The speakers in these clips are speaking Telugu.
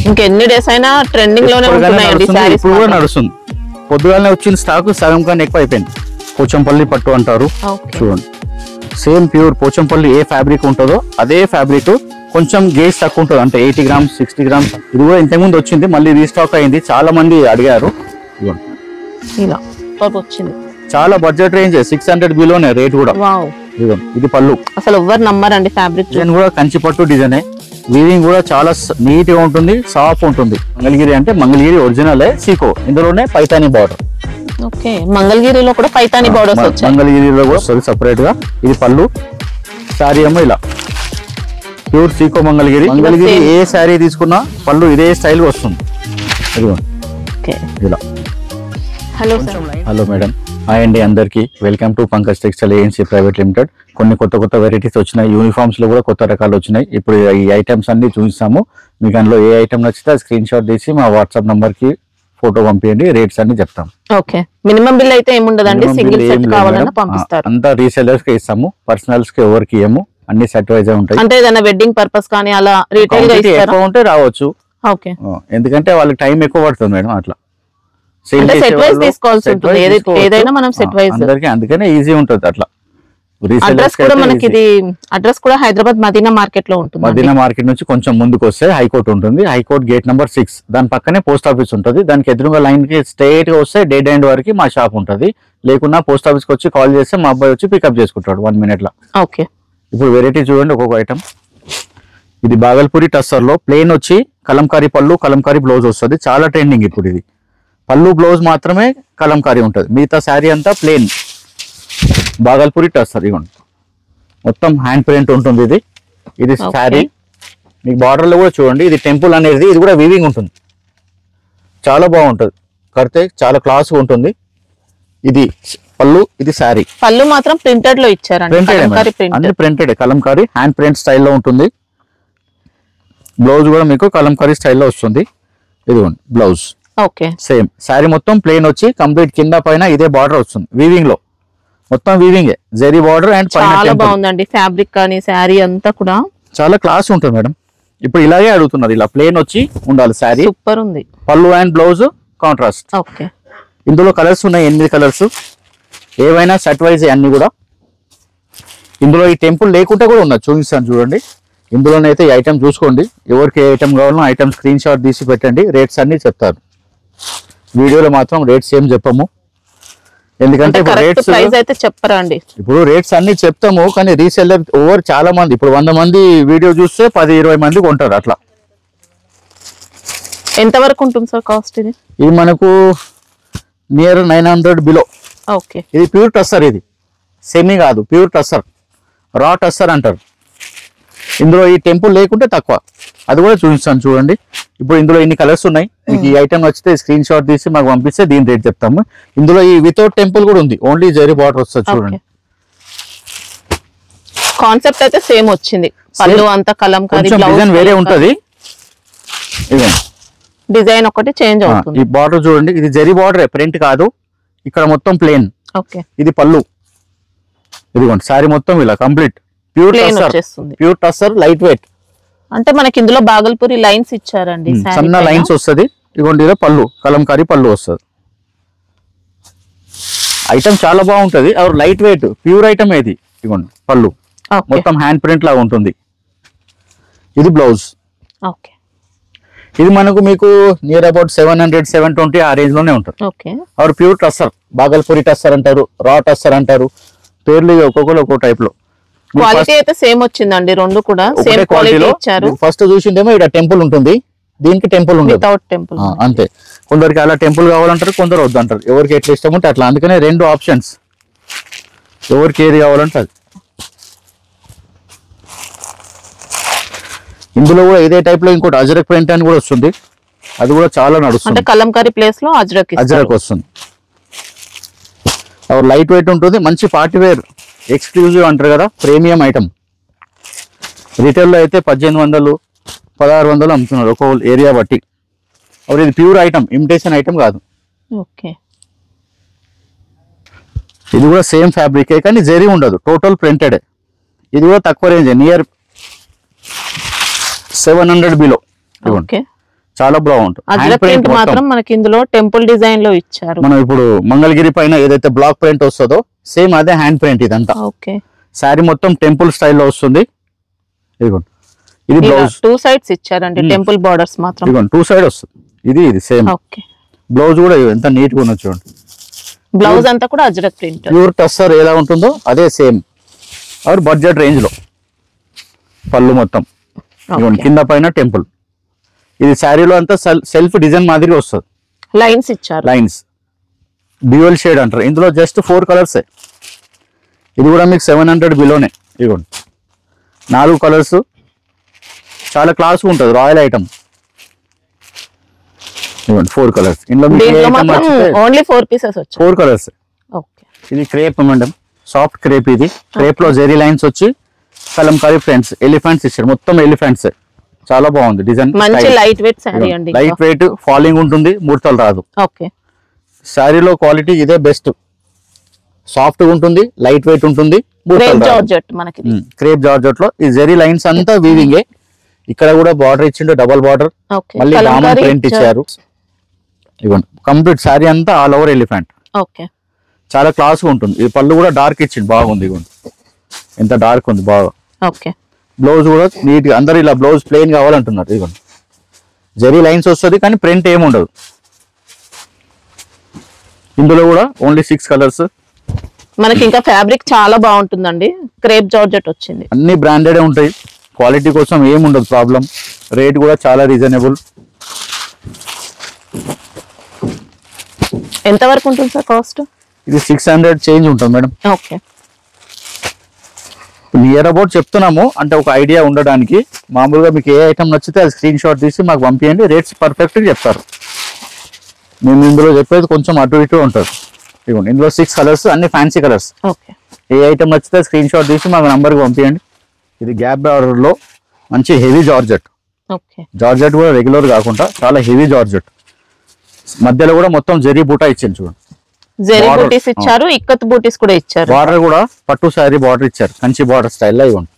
ఇంకెన్ని డేస్ అయినా ట్రెండింగ్ లోనే ఉంటున్నాయండి సారీస్. ఇప్పుడు కూడా నడుస్తుంది. పొద్దుగానే వచ్చిన స్టాక్ సగం కన్నా ఎక్కువ అయిపోయింది. పోచంపల్లి పట్టు అంటారు చూడండి. సేమ్ ప్యూర్ పోచంపల్లి ఏ ఫ్యాబ్రిక్ ఉంటుందో అదే ఫ్యాబ్రిక్, కొంచెం గేజ్ తక్కువ ఉంటుంది, అంటే 80 grams 60 grams. ఇది కూడా ఇంతకుముందు వచ్చింది, మళ్ళీ రీస్టాక్ అయింది, చాలా మంది అడిగారు. ఇలా వచ్చింది, చాలా బడ్జెట్ రేంజ్, 600 బిలోనే రేట్ కూడా. ఇది పళ్ళు, అసలు ఎవరు నమ్మరండి. ఫ్యాబ్రిక్ డిజైన్ కూడా కంచి పట్టు డిజైన్, వీవింగ్ కూడా చాలా నీట్ గా ఉంటుంది, సాఫ్ట్ ఉంటుంది. మంగళగిరి అంటే మంగళగిరి ఒరిజినల్ సీకో, ఇందులోనే పైతాని బార్డర్. ఓకే, మంగళగిరిలో కూడా పైతాని బార్డర్స్ వచ్చాయి. మంగళగిరిలో కూడా సెపరేట్ గా. ఇది పళ్ళు, సారీ ఏమో ఇలా ప్యూర్ సీకో మంగళగిరి. మంగళగిరి ఏ సారీ తీసుకున్నా పళ్ళు ఇదే స్టైల్ వస్తుంది. ఇలా. హలో మేడం, హాయ్ అండి అందరికి. Welcome to Pankaj textile agency private limited. కొన్ని కొత్త వెరైటీస్ వచ్చినాయి, యూనిఫామ్స్ లో కూడా కొత్త రకాలు వచ్చినాయి. ఇప్పుడు ఈ ఐటమ్స్ అన్ని చూపిస్తాము. మీకు అందులో ఏ ఐటమ్ నచ్చితే స్క్రీన్ షాట్ తీసి మా వాట్సాప్ నంబర్ కి ఫోటో పంపించండి, రేట్స్ అన్ని చెప్తాం. ఓకే, మినిమం బిల్ అయితే ఏముండదండి, సింగిల్ సెట్ కావాలన్నా పంపిస్తారు. అంతా రీసెలర్స్ కి ఇస్తాము, పర్సనల్స్ కి ఎవరికి ఇయ్యము, అన్ని సెట్ వైజ్ ఉంటాయి. అంటే ఏదైనా వెడ్డింగ్ పర్పస్ కానీ అలా రిటైల్ గా ఇస్తారా? ఎక్కువ ఉంటే రావచ్చు. ఓకే, ఎందుకంటే వాళ్ళకి టైం ఎక్కువ పడుతుంది మేడం. అట్లా సెట్ వైజ్ తీసుకోవాల్సి ఉంటుంది, ఏదైనా మనం సెట్ వైజ్. అందుకనే ఈజీ ఉంటుంది అట్లా. అడ్రస్ కూడా మనకి ఇది అడ్రస్ కూడా హైదరాబాద్ మదీనా మార్కెట్ లో ఉంటుంది. మదీనా మార్కెట్ నుంచి కొంచెం ముందుకు వస్తే హైకోర్టు ఉంటుంది, హైకోర్టు గేట్ నెంబర్ 6. దాని పక్కనే పోస్ట్ ఆఫీస్ ఉంటుంది. దానికి ఎదురుగా లైన్ కి స్ట్రైట్ గా వస్తే డెడ్ ఎండ్ వరకు మా షాప్ ఉంటుంది. లేకున్నా పోస్ట్ ఆఫీస్ కి వచ్చి కాల్ చేస్తే మా అబ్బాయి వచ్చి పికప్ చేసుకుంటాడు 1 minute లో. ఓకే, ఇప్పుడు వెరైటీ చూడండి ఒక్కొక్క ఐటమ్. ఇది బాగల్పూరి టస్సర్ లో ప్లేన్ వచ్చి కలంకారీ పళ్ళు, కలంకారీ బ్లౌజ్ వస్తుంది. చాలా ట్రెండింగ్ ఇప్పుడు ఇది. పళ్ళు బ్లౌజ్ మాత్రమే కలంకారీ ఉంటుంది, మిగతా శారీ అంతా ప్లేన్. బాగల్పూరి టస్సర్ ఇవ్వండి, మొత్తం హ్యాండ్ ప్రింట్ ఉంటుంది. ఇది శారీ మీకు బార్డర్ లో కూడా చూడండి. ఇది టెంపుల్ అనేది, ఇది కూడా వీవింగ్ ఉంటుంది, చాలా బాగుంటుంది, కడితే చాలా క్లాస్ ఉంటుంది. ఇది పళ్ళు, ఇది శారీ. పళ్ళు మాత్రం ప్రింటెడ్ లో ఇచ్చారు, అన్ని ప్రింటెడ్ కలంకారీ హ్యాండ్ ప్రింట్ స్టైల్లో ఉంటుంది. బ్లౌజ్ కూడా మీకు కలంకారీ స్టైల్లో వస్తుంది. ఇదిగోండి బ్లౌజ్. ఓకే, సేమ్ శారీ మొత్తం ప్లేన్ వచ్చి కంప్లీట్ కింద పైన ఇదే బార్డర్ వస్తుంది. వీవింగ్ లో మొత్తం వీవింగ్, జెరీ బార్డర్ అండ్ చాలా బాగుందండి. ఫ్యాబ్రిక్ కానీ శారీ అంతా కూడా చాలా క్లాస్ ఉంటుంది మేడం. ఇప్పుడు ఇలాగే అడుగుతున్నారు, ఇలా ప్లేన్ వచ్చి ఉండాలి శారీ. సూపర్ ఉంది. పళ్ళు అండ్ బ్లౌజ్ కాంట్రాస్ట్. ఓకే, ఇందులో కలర్స్ ఉన్నాయి 8 కలర్స్, ఏవైనా సెట్ వైజ్ అన్ని కూడా. ఇందులో ఈ టెంపుల్ లేకుండా కూడా ఉన్నది, చూపిస్తాను చూడండి. ఇందులోనైతే ఈ ఐటమ్ చూసుకోండి, ఎవరికి ఏ ఐటమ్ కావాలో ఐటమ్ స్క్రీన్ షాట్ తీసి పెట్టండి, రేట్స్ అన్ని చెప్తారు. వీడియోలో మాత్రం రేట్స్ ఏం చెప్పము, ఎందుకంటే రేట్స్ అయితే చెప్పరా అండి. ఇప్పుడు రేట్స్ అన్ని చెప్తాము, కానీ రీసెల్లర్ ఓవర్ చాలా మంది, ఇప్పుడు 100 మంది వీడియో చూస్తే 10-20 మంది కొంటారు అట్లా. ఎంత వరకు ఉంటుంది సార్ కాస్ట్? ఇది మనకు నియర్ 900 బిలో. ఓకే, ఇది ప్యూర్ టస్సర్, ఇది సెమీ కాదు, ప్యూర్ టస్సర్, రా టస్సర్ అంటారు. ఇందులో ఈ టెంపుల్ లేకుంటే తక్కువ, అది కూడా చూపిస్తాను చూడండి. ఇప్పుడు ఇందులో ఇన్ని కలర్స్ ఉన్నాయి, మీకు ఈ ఐటమ్ నచ్చితే స్క్రీన్ షాట్ తీసి మాకు పంపిస్తే దీని రేట్ చెప్తాము. ఇందులో ఈ వితౌట్ టెంపుల్ కూడా ఉంది, ఓన్లీ జరీ బార్డర్ వస్తుంది చూడండి. కాన్సెప్ట్ అయితే సేమ్ వచ్చింది, పళ్ళు అంతా కలంకారీ, డిజైన్ వేరే ఉంటది, డిజైన్ ఒకటి చేంజ్ అవుతుంది. ఈ బార్డర్ చూడండి, ఇది జరీ బార్డర్, ప్రింట్ కాదు, ఇక్కడ మొత్తం ప్లేన్. ఓకే, ఇది పళ్ళు. ఇదిగోండి శారీ మొత్తం ఇలా complete pure tussar, pure tussar light weight. అంటే మనకి ఇందులో బాగల్పూరి లైన్స్ ఇచ్చారండి, సన్న లైన్స్ వస్తుంది. ఇదిగోండి ఇలా పళ్ళు, కలంకారీ పళ్ళు వస్తుంది. ఐటమ్ చాలా బాగుంటది, లైట్ వెయిట్ ప్యూర్ ఐటమ్ ఏది. ఇదిగోండి పళ్ళు మొత్తం హ్యాండ్ ప్రింట్ లాగా ఉంటుంది. ఇది బ్లౌజ్. ఓకే, ఇది మనకు మీకు నియర్ అబౌట్ 700-720 ఆ రేంజ్ లోనే ఉంటుంది. ఓకే, ప్యూర్ టస్సర్, బాగల్పూరి టస్సర్ అంటారు, రా టస్సర్ అంటారు, పేర్లు ఒక్కొక్కరు ఒక్కో టైప్ లో. క్వాలిటీ అయితే సేమ్ వచ్చిందండి, రెండు కూడా సేమ్ క్వాలిటీ ఇచ్చారు. ఫస్ట్ చూసిందేమో ఇక్కడ టెంపుల్ ఉంటుంది, దీనికి టెంపుల్ ఉండదు, వితౌట్ టెంపుల్ అంతే. కొందరికి అలా టెంపుల్ కావాలంటారు, కొందరు వద్దంటారు, ఎవరికి ఎట్లా ఇష్టం ఉంటే అట్లా. అందుకనే 2 ఆప్షన్స్, ఎవరికి ఏది కావాలంటే అది. ఇందులో కూడా ఇదే టైప్ లో ఇంకోటి అజరక్ ప్రింట్ అని కూడా వస్తుంది, అది కూడా చాలా నడుస్తుంది. అంటే కలంకారీ ప్లేస్ లో అజరక్ వస్తుంది. లైట్ వెయిట్ ఉంటుంది, మంచి పార్టీ వేర్ ఎక్స్క్లూజివ్ అంటారు కదా, ప్రీమియం ఐటమ్. రిటైల్లో అయితే 1800-1600 అమ్ముతున్నారు ఒక్కో ఏరియా బట్టి. ఇది ప్యూర్ ఐటమ్, ఇమిటేషన్ ఐటమ్ కాదు. ఓకే, ఇది కూడా సేమ్ ఫ్యాబ్రికే, కానీ జరీ ఉండదు, టోటల్ ప్రింటెడ్. ఇది కూడా తక్కువ రేంజ్, నియర్ 700 బిలో. చాలా బాగుంటుంది. అజ్రక్ ప్రింట్ మాత్రం మనకి ఇందులో టెంపుల్ డిజైన్ లో ఇచ్చారు. మనం ఇప్పుడు మంగళగిరి పైన ఏదైతే బ్లాక్ ప్రింట్ వస్తుందో సేమ్ అదే హ్యాండ్ ప్రింట్ ఇదంతా. ఓకే, శారీ మొత్తం టెంపుల్ స్టైల్లో వస్తుంది. ఇదిగోండి, ఇది బ్లౌజ్ 2 సైడ్స్ ఇచ్చారండి, టెంపుల్ బార్డర్స్ మాత్రం. ఇదిగోండి 2 సైడ్ వస్తుంది. ఇది సేమ్. ఓకే, బ్లౌజ్ కూడా ఎంత నీట్ గా ఉన్నది చూడండి. బ్లౌజ్ అంతా కూడా అజ్రక్ ప్రింట్. ప్యూర్ టస్సర్ ఎలా ఉంటుందో అదే సేమ్. ఆర్ బడ్జెట్ రేంజ్ లో పళ్ళు మొత్తం కింద పైన టెంపుల్. ఇది శారీలో అంతా సెల్ఫ్ డిజైన్ మాదిరిగా వస్తుంది. లైన్స్ ఇచ్చారు, లైన్స్ డ్యూయల్ షేడ్ అంటారు. ఇందులో జస్ట్ 4 కలర్స్. ఇది కూడా మీకు 700 బిలోనే. ఇదిగోండి 4 కలర్స్, చాలా క్లాస్ ఉంటుంది, రాయల్ ఐటమ్. ఇదిగోండి 4 కలర్స్. ఇందులో ఓన్లీ 4 పీసెస్ వచ్చాయి, 4 కలర్స్. ఓకే, ఇది క్రేప్ మేడం, సాఫ్ట్ క్రేప్. ఇది క్రేప్ లో జెరీ లైన్స్ వచ్చి కలంకారీ ఫ్రెండ్స్ ఎలిఫెంట్స్ ఇచ్చారు, మొత్తం ఎలిఫెంట్స్. చాలా బాగుంది డిజైన్. మంచి లైట్ వెయిట్ శారీ అండి, లైట్ వెయిట్, ఫాలింగ్ ఉంటుంది, ముడతలు రాదు. ఓకే, శారీలో క్వాలిటీ ఇదే బెస్ట్. సాఫ్ట్ గా ఉంటుంది, లైట్ వెయిట్ ఉంటుంది. క్రేప్ జార్జెట్ లో ఈ జెరీ లైన్స్ అంతా వీవింగ్. ఇక్కడ కూడా బార్డర్ ఇచ్చిండు, డబల్ బార్డర్. మళ్ళీ రామన్ ప్రింట్ ఇచ్చారు. ఇవ్వండి కంప్లీట్ శారీ అంతా ఆల్ ఓవర్ ఎలిఫెంట్. ఓకే, చాలా క్లాస్ గా ఉంటుంది. ఈ పళ్ళు కూడా డార్క్ ఇచ్చిండు, బాగుంది. ఇవ్వండి ఎంత డార్క్ ఉంది, బాగా. ఓకే, బ్లౌజ్ కూడా నీట్ గా. అందరు ఇలా బ్లౌజ్ ప్లెయిన్ కావాలంటున్నారు. ఇదిగోండి జెరీ లైన్స్ వస్తుంది కానీ ప్రింట్ ఏమి ఉండదు. ఇందులో కూడా ఓన్లీ 6 కలర్స్. మనకి ఇంకా ఫ్యాబ్రిక్ చాలా బాగుంటుందండి. క్రేప్ జార్జెట్ వచ్చింది, అన్ని బ్రాండెడ్ ఉంటాయి. క్వాలిటీ కోసం ఏమి ఉండదు ప్రాబ్లం. రేట్ కూడా చాలా రీజనబుల్. ఎంత వరకు ఉంటుంది సార్ కాస్ట్? ఇది 600 చేంజ్ ఉంటుంది మేడం. ఓకే, నియర్ అబౌట్ చెప్తున్నాము అంటే ఒక ఐడియా ఉండడానికి. మామూలుగా మీకు ఏ ఐటమ్ నచ్చితే అది స్క్రీన్ షాట్ తీసి మాకు పంపించండి, రేట్స్ పర్ఫెక్ట్ గా చెప్తారు. మేము ఇందులో చెప్పేది కొంచెం అటు ఇటు ఉంటుంది. ఇవ్వండి ఇందులో 6 కలర్స్, అన్ని ఫ్యాన్సీ కలర్స్. ఏ ఐటమ్ నచ్చితే స్క్రీన్ షాట్ తీసి మాకు నంబర్కి పంపించండి. ఇది గ్యాప్ బార్డర్ లో మంచి హెవీ జార్జెట్. జార్జెట్ కూడా రెగ్యులర్ కాకుండా చాలా హెవీ జార్జెట్. మధ్యలో కూడా మొత్తం జెరీ బూటా ఇచ్చింది చూడండి. జెరీ బూటీస్ ఇచ్చారు, ఇక్కత్ బూటీస్ కూడా ఇచ్చారు. బార్డర్ కూడా పట్టు శారీ బార్డర్ ఇచ్చారు, కంచి బార్డర్ స్టైల్లో. ఇవ్వండి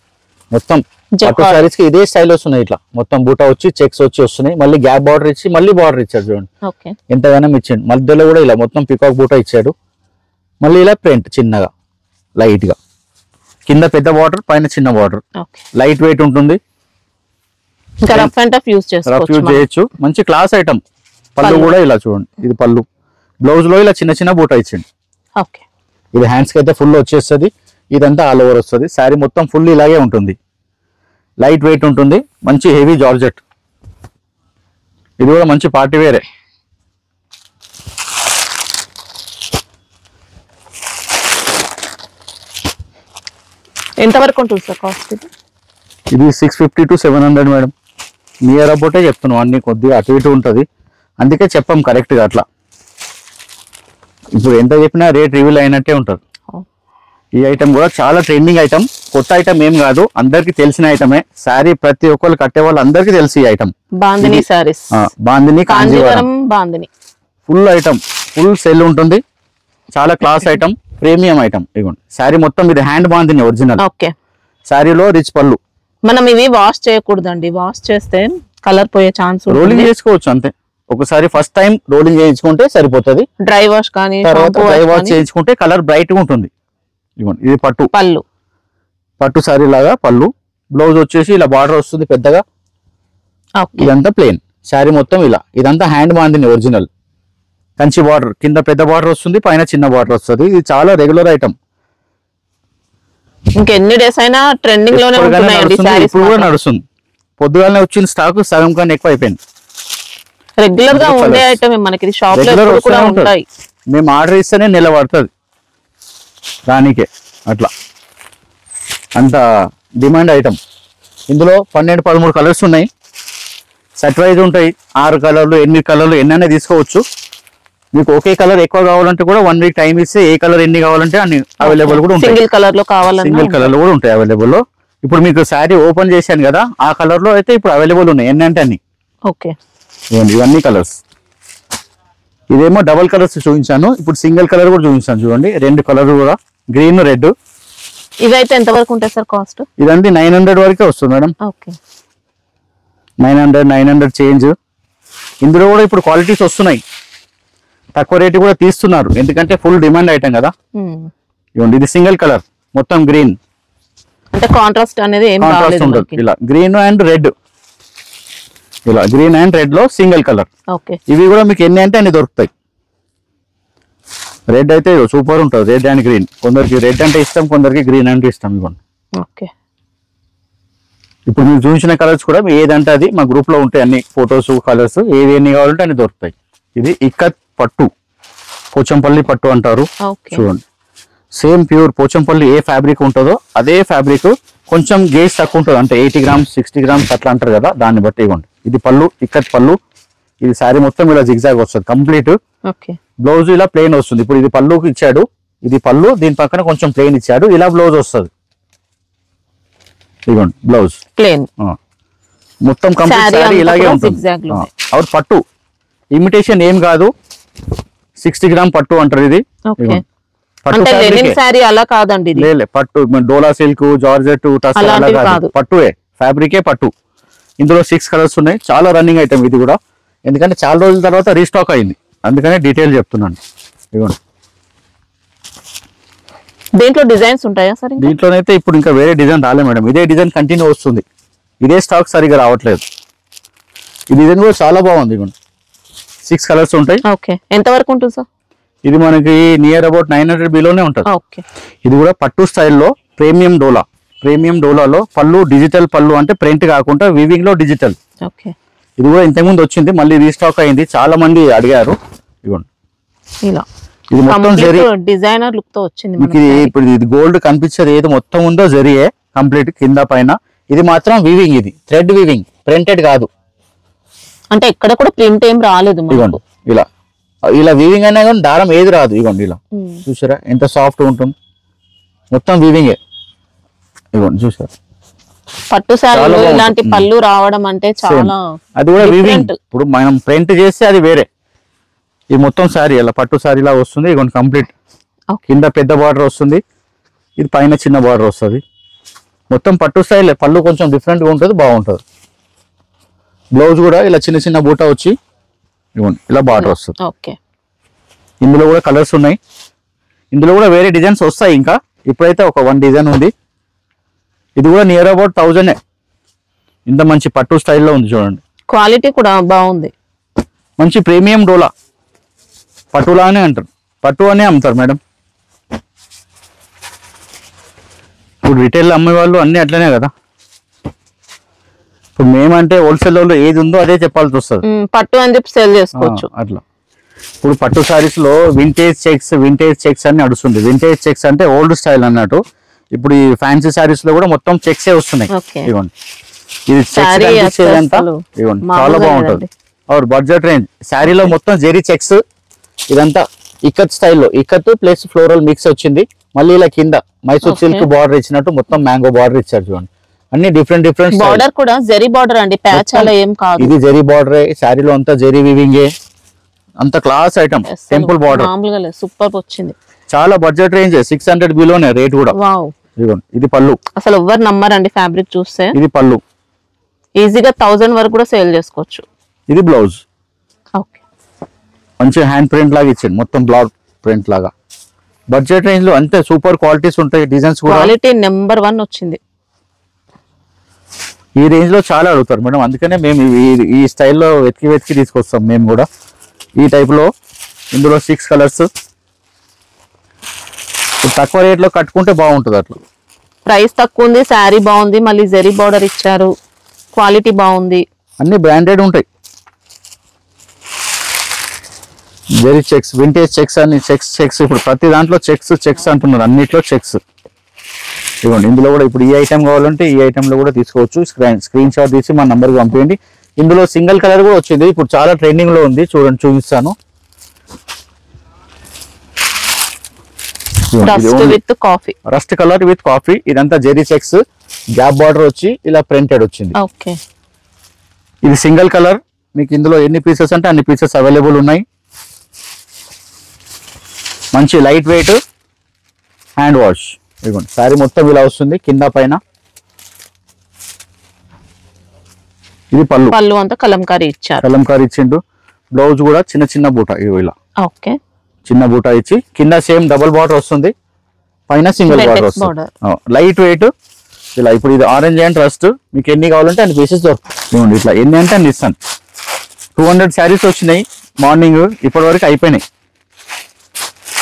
మొత్తం పట్టు శారీస్ కి ఇదే స్టైల్ వస్తున్నాయి. ఇట్లా మొత్తం బూటా వచ్చి చెక్స్ వచ్చి వస్తున్నాయి. మళ్ళీ గ్యాప్ బార్డర్ ఇచ్చి మళ్ళీ బార్డర్ ఇచ్చారు చూడండి, ఎంతగానో ఇచ్చాడు. మధ్యలో కూడా ఇలా మొత్తం పికాక్ బూటా ఇచ్చాడు. మళ్ళీ ఇలా ప్రింట్ చిన్నగా లైట్ గా, కింద పెద్ద బార్డర్, పైన చిన్న బార్డర్. లైట్ వెయిట్ ఉంటుంది, రఫ్ యూజ్ చేయొచ్చు. మంచి క్లాస్ ఐటమ్. పళ్ళు కూడా ఇలా చూడండి, ఇది పళ్ళు. బ్లౌజ్ లో ఇలా చిన్న చిన్న బూటా ఇచ్చింది. ఇది హ్యాండ్స్ కి అయితే ఫుల్ వచ్చేస్తుంది. ఇదంతా ఆల్ ఓవర్ వస్తుంది. శారీ మొత్తం ఫుల్ ఇలాగే ఉంటుంది. లైట్ వెయిట్ ఉంటుంది, మంచి హెవీ జార్జెట్. ఇది కూడా మంచి పార్టీ వేరే. ఎంత వరకు ఉంటుంది సార్ కాస్ట్? ఇది 650 to 700 మేడం. నియర్ అబౌటే చెప్తున్నాం, అన్ని కొద్దిగా అటు ఇటు ఉంటుంది, అందుకే చెప్పాం కరెక్ట్ గా. అట్లా ఇప్పుడు ఎంత చెప్పినా రేట్ రివీల్ అయినట్టే ఉంటుంది. ఈ ఐటమ్ కూడా చాలా ట్రెండింగ్ ఐటమ్, కొత్త ఐటమ్ ఏం కాదు, అందరికి తెలిసిన ఐటమే. శారీ ప్రతి ఒక్కరు కట్టే వాళ్ళు అందరికి తెలిసి ఈ item. Bandhani saris, bandhani Kanjeevaram bandhani full item, full cell ఉంటుంది. చాలా క్లాస్ ఐటమ్, ప్రీమియం ఐటమ్. ఇదిగోండి శారీ మొత్తం ఇది హ్యాండ్ బాందిని ఒరిజినల్. ఓకే, శారీలో రిచ్ పళ్ళు. మనం ఇవి వాష్ చేయకూడదండి, వాష్ చేస్తే కలర్ పోయే ఛాన్స్. రోలింగ్ చేసుకోవచ్చు అంతే. ఒకసారి ఫస్ట్ టైం రోలింగ్ చేయించుకుంటే సరిపోతుంది. డ్రై వాష్ కానీ తర్వాత డ్రై వాష్ చేయించుకుంటే కలర్ బ్రైట్ గా ఉంటుంది. ఇది పట్టు, పళ్ళు, పట్టు శారీ లాగా పళ్ళు. బ్లౌజ్ వచ్చేసి ఇలా బార్డర్ వస్తుంది పెద్దగా. ఇదంతా ప్లేన్ శారీ మొత్తం ఇలా. ఇదంతా hand bandhani original. Kanchi border, కింద పెద్ద బార్డర్ వస్తుంది, పైన చిన్న బార్డర్ వస్తుంది. ఇది చాలా రెగ్యులర్ ఐటమ్. ఇంకెన్ని డేస్ అయినా ట్రెండింగ్ లోనే ఉంటున్నాయండి సారీస్. ఇప్పుడు కూడా నడుస్తుంది. పొద్దుగాలనే వచ్చిన స్టాక్ సగం కన్నా ఎక్కువ అయిపోయింది. రెగ్యులర్ గా ఉండే ఐటమ్ మనకి షాప్ లో కూడా ఉంటాయి. మేము ఆర్డర్ ఇస్తేనే నెల పడుతుంది దానికే. అట్లా అంత డిమాండ్ ఐటమ్. ఇందులో 12-13 కలర్స్ ఉన్నాయి. సెట్ వైజ్ ఉంటాయి. 6 కలర్లు 8 కలర్లు ఎన్నైనా తీసుకోవచ్చు. మీకు ఒకే కలర్ ఎక్కువ కావాలంటే కూడా 1 వీక్ టైం ఇస్తే ఏ కలర్ ఎన్ని కావాలంటే అన్ని అవైలబుల్ కూడా ఉంటాయి. సింగిల్ కలర్ లో కావాలంటే సింగిల్ కలర్ లో కూడా ఉంటాయి అవైలబుల్ లో. ఇప్పుడు మీకు శారీ ఓపెన్ చేశాను కదా, ఆ కలర్ లో అయితే ఇప్పుడు అవైలబుల్ ఉన్నాయి. ఎన్ని అంటే అన్ని. ఓకే, ఇవన్నీ కలర్స్. ఇదేమో డబల్ కలర్స్ చూపించాను, ఇప్పుడు సింగిల్ కలర్ కూడా చూపించాను చూడండి. 2 కలర్ కూడా, గ్రీన్ రెడ్. ఇవైతే ఎంత వరకు ఉంటాయి సార్ కాస్ట్? ఇదండి 900 వరకే వస్తుంది మేడం. Okay, 900 change. ఇందులో కూడా ఇప్పుడు క్వాలిటీస్ వస్తున్నాయి, తక్కువ రేటు కూడా తీస్తున్నారు, ఎందుకంటే ఫుల్ డిమాండ్ ఐటమ్ కదా. ఇవ్వండి ఇది సింగిల్ కలర్ మొత్తం గ్రీన్, అంటే కాంట్రాస్ట్ అనేది ఏం కాంట్రాస్ట్ రాలేదు ఉండదు. మనకి. ఇలా గ్రీన్ అండ్ రెడ్, ఇలా గ్రీన్ అండ్ రెడ్ లో సింగిల్ కలర్. ఓకే ఇవి కూడా మీకు ఎన్ని అంటే అన్ని దొరుకుతాయి. రెడ్ అయితే సూపర్ ఉంటుంది, రెడ్ అండ్ గ్రీన్. కొందరికి రెడ్ అంటే ఇష్టం, కొందరికి గ్రీన్ అంటే ఇష్టం. ఇవ్వండి ఓకే ఇప్పుడు మీరు చూసిన కలర్స్ కూడా ఏదంటే అది మా గ్రూప్ లో ఉంటాయి, అన్ని ఫొటోస్ కలర్స్ ఏవి ఎన్ని కావాలంటే అన్ని దొరుకుతాయి. ఇది ఇక్కత్ పట్టు, పోచంపల్లి పట్టు అంటారు. ఓకే చూడండి సేమ్ ప్యూర్ పోచంపల్లి ఏ ఫ్యాబ్రిక్ ఉంటుందో అదే ఫ్యాబ్రిక్, కొంచెం గేజ్ తక్కువ ఉంటుంది, అంటే 80 grams 60 grams అట్లా అంటారు కదా, దాన్ని బట్టి ఇవ్వండి. ఇది పళ్ళు, ఇక్కత్ పళ్ళు. ఇది శారీ మొత్తం ఇలా జిగ్జాగ్ వస్తుంది కంప్లీట్. ఓకే బ్లౌజ్ ఇలా ప్లెయిన్ వస్తుంది. ఇప్పుడు ఇది పళ్ళుకి ఇచ్చాడు, ఇది పళ్ళు, దీని పక్కన కొంచెం ప్లెయిన్ ఇచ్చాడు, ఇలా బ్లౌజ్ వస్తుంది. ఇదిగోండి బ్లౌజ్ ప్లేన్ మొత్తం కంప్లీట్ Saree శారీ అంతా ఇలాగే కూడా ఉంటుంది. zigzag లో ఉంది. అవును పట్టు ఇమిటేషన్ ఏం కాదు, 60 గ్రామ్ పట్టు అంటారు ఇది. ఓకే ఇదిగోండి. పట్టు అంటే లెనిన్ fabric ఏ. శారీ అలా కాదండి ఇది. లే పట్టు డోలా సిల్క్ జార్జెట్ టస్సర్ అలా అలాంటివి కాదు, కాదు. పట్టువే, ఫ్యాబ్రికే పట్టు. ఇందులో 6 కలర్స్ ఉన్నాయి, చాలా రన్నింగ్ ఐటమ్ ఇది కూడా, ఎందుకంటే చాలా రోజుల తర్వాత రీస్టాక్ అయింది, అందుకనే డీటెయిల్ చెప్తున్నాను. ఇదిగోండి దేంట్లో డిజైన్స్ ఉంటాయా సార్? దీంట్లోనైతే ఇప్పుడు ఇంకా వేరే డిజైన్ రాలే మేడం, ఇదే డిజైన్ కంటిన్యూ వస్తుంది, ఇదే స్టాక్ సరిగా రావట్లేదు. ఈ డిజైన్ కూడా చాలా బాగుంది. ఇదిగోండి 6 కలర్స్ ఉంటాయి. ఓకే ఎంత వరకు ఉంటుంది సార్? ఇది మనకి నియర్ అబౌట్ 900 బిలోనే ఉంటుంది. ఓకే ఇది కూడా పట్టు స్టైల్లో ప్రీమియం డోలా, ప్రీమియం డోలాలో పళ్ళు డిజిటల్ పళ్ళు, అంటే ప్రింట్ కాకుండా వీవింగ్ లో డిజిటల్. ఓకే ఇది కూడా ఇంతకుముందు వచ్చింది, మళ్ళీ రీస్టాక్ అయింది, చాలా మంది అడిగారు. ఇదిగోండి ఇలా ఇది మొత్తం జరీ, డిజైనర్ లుక్ తో వచ్చింది మీకు ఇది ఇప్పుడు ఇది గోల్డ్ కనిపించేది ఏది మొత్తం ఉందో జరీయే కంప్లీట్ కింద పైన. ఇది మాత్రం వీవింగ్, ఇది థ్రెడ్ వీవింగ్, ప్రింటెడ్ కాదు. అంటే ఎక్కడ కూడా ప్రింట్ ఏం రాలేదు మనకు. ఇదిగోండి ఇలా ఇలా వీవింగ్ అయినా కానీ దారం ఏది రాదు. ఇదిగోండి ఇలా చూసారా ఎంత సాఫ్ట్ ఉంటుంది, మొత్తం వీవింగే. ఇదిగోండి చూసారా పట్టు శారీలో ఇలాంటి పళ్ళు రావడం అంటే చాలా, అది కూడా వీవింగ్. different. ఇప్పుడు మనం ప్రింట్ చేస్తే అది వేరే, ఇది మొత్తం శారీ అలా పట్టు శారీ లా వస్తుంది. ఇదిగోండి కంప్లీట్ Okay. కింద పెద్ద బార్డర్ వస్తుంది, ఇది పైన చిన్న బార్డర్ వస్తుంది, మొత్తం పట్టు స్టైల్. పళ్ళు కొంచెం డిఫరెంట్ గా ఉంటుంది, బాగుంటుంది. బ్లౌజ్ కూడా ఇలా చిన్న చిన్న బూటా వచ్చి ఇదిగోండి ఇలా బార్డర్ వస్తుంది. ఓకే ఇందులో కూడా కలర్స్ ఉన్నాయి, ఇందులో కూడా వేరే డిజైన్స్ వస్తాయి. ఇంకా ఇప్పుడైతే ఒక 1 డిజైన్ ఉంది, ఇది కూడా నియర్ అబౌట్ 1000. ఇంత మంచి పట్టు స్టైల్లో ఉంది చూడండి, క్వాలిటీ కూడా బాగుంది. మంచి ప్రీమియం డోలా, పట్టులానే అంటారు, పట్టు అనే అమ్ముతారు మేడం. ఇప్పుడు రిటైల్ అమ్మే వాళ్ళు అన్ని అట్లనే కదా, ఇప్పుడు మేమంటే హోల్సేల్ లో ఏది ఉందో అదే చెప్పాల్సి వస్తుంది. పట్టు అని చెప్పి సేల్ చేసుకోవచ్చు. అట్లా ఇప్పుడు పట్టు సారీస్ లో వింటేజ్ చెక్స్ అని నడుస్తుంది. వింటేజ్ చెక్స్ అంటే ఓల్డ్ స్టైల్ అన్నట్టు. ఇప్పుడు ఈ ఫ్యాన్సీ సారీస్ లో కూడా మొత్తం చెక్సే వస్తున్నాయి. Okay. ఇవ్వండి ఇది చెక్స్ Saree కనిపించేదంతా అసలు ఇవ్వండి చాలా మామూలుగా బాగుంటుంది. అవర్ బడ్జెట్ రేంజ్ శారీలో మొత్తం జెరీ చెక్స్, ఇదంతా ఇక్కత్ స్టైల్లో, ఇక్కత్ ప్లస్ ఫ్లోరల్ మిక్స్ వచ్చింది. మళ్ళీ ఇలా కింద మైసూర్ సిల్క్ బార్డర్ ఇచ్చినట్టు మొత్తం మ్యాంగో బార్డర్ ఇచ్చారు చూడండి. అన్ని డిఫరెంట్ బార్డర్ కూడా జరీ బార్డర్ అండి, ప్యాచ్ అలా ఏం కాదు. ఇది జరీ బార్డర్, శారీలో అంతా జరీ వివింగే, అంత క్లాస్ ఐటమ్. టెంపుల్ బార్డర్ మామూలుగా లేదు, సూపర్ వచ్చింది. చాలా బడ్జెట్ రేంజ్, 600 బిలోనే రేట్ కూడా. వావ్ ఇదిగోండి ఇది పళ్ళు, అసలు ఎవ్వరు నమ్మరండి ఫ్యాబ్రిక్ చూస్తే. ఇది పళ్ళు, ఈజీగా 1000 వరకు కూడా సేల్ చేసుకోవచ్చు. ఇది బ్లౌజ్. ఓకే మంచి హ్యాండ్ ప్రింట్ లాగా ఇచ్చింది, మొత్తం బ్లాక్ ప్రింట్ లాగా. బడ్జెట్ రేంజ్ లో అంతే సూపర్ క్వాలిటీస్ ఉంటాయి, డిజైన్స్ కూడా క్వాలిటీ నెంబర్ 1 వచ్చింది. ఈ రేంజ్ లో చాలా అడుగుతారు మేడం, అందుకనే మేము ఈ స్టైల్లో వెతికి తీసుకొస్తాం మేము కూడా. ఈ టైప్ లో ఇందులో 6 కలర్స్, తక్కువ రేట్ లో కట్టుకుంటే బాగుంటుంది. అట్లా ప్రైస్ తక్కువ ఉంది, శారీ బాగుంది, మళ్ళీ జరీ బార్డర్ ఇచ్చారు, క్వాలిటీ బాగుంది, అన్ని బ్రాండెడ్ ఉంటాయి. జెరీ చెక్స్, వింటేజ్ చెక్స్ అని చెక్స్ ఇప్పుడు ప్రతి దాంట్లో చెక్స్ అంటున్నారు, అన్నిట్లో చెక్స్. ఇవ్వండి ఇందులో కూడా ఇప్పుడు ఈ ఐటమ్ కావాలంటే ఈ ఐటమ్ లో కూడా తీసుకోవచ్చు. స్క్రీన్ షాట్ తీసి మా నంబర్కి పంపించండి. ఇందులో సింగిల్ కలర్ కూడా వచ్చింది, ఇప్పుడు చాలా ట్రెండింగ్ లో ఉంది, చూడండి చూపిస్తాను. రస్ట్ కలర్ విత్ కాఫీ, ఇదంతా జెరీ చెక్స్, గ్యాప్ బార్డర్ వచ్చి ఇలా ప్రింటెడ్ వచ్చింది. ఓకే ఇది సింగిల్ కలర్, మీకు ఇందులో ఎన్ని పీసెస్ అంటే అన్ని పీసెస్ అవైలబుల్ ఉన్నాయి. మంచి లైట్ వెయిట్ హ్యాండ్ వాష్. ఇదిగోండి శారీ మొత్తం ఇలా వస్తుంది కింద పైన. ఇది పళ్ళు. పళ్ళు అంతా కలంకారీ ఇచ్చారు. కలంకారీ ఇచ్చిండు. బ్లౌజ్ కూడా చిన్న చిన్న బూట ఇలా. ఓకే. చిన్న బూట ఇచ్చి కింద సేమ్ డబుల్ బార్డర్ వస్తుంది, పైన సింగిల్ బార్డర్ వస్తుంది. లైట్ వెయిట్ ఇలా. ఇప్పుడు ఇది ఆరెంజ్ అండ్ రస్ట్, మీకు ఎన్ని కావాలంటే అన్ని పీసెస్ దొరుకుతాయి. ఇట్లా ఎన్ని అంటే అన్ని ఇస్తాను. 200 శారీస్ వచ్చినాయి మార్నింగ్, ఇప్పటి వరకు అయిపోయినాయి.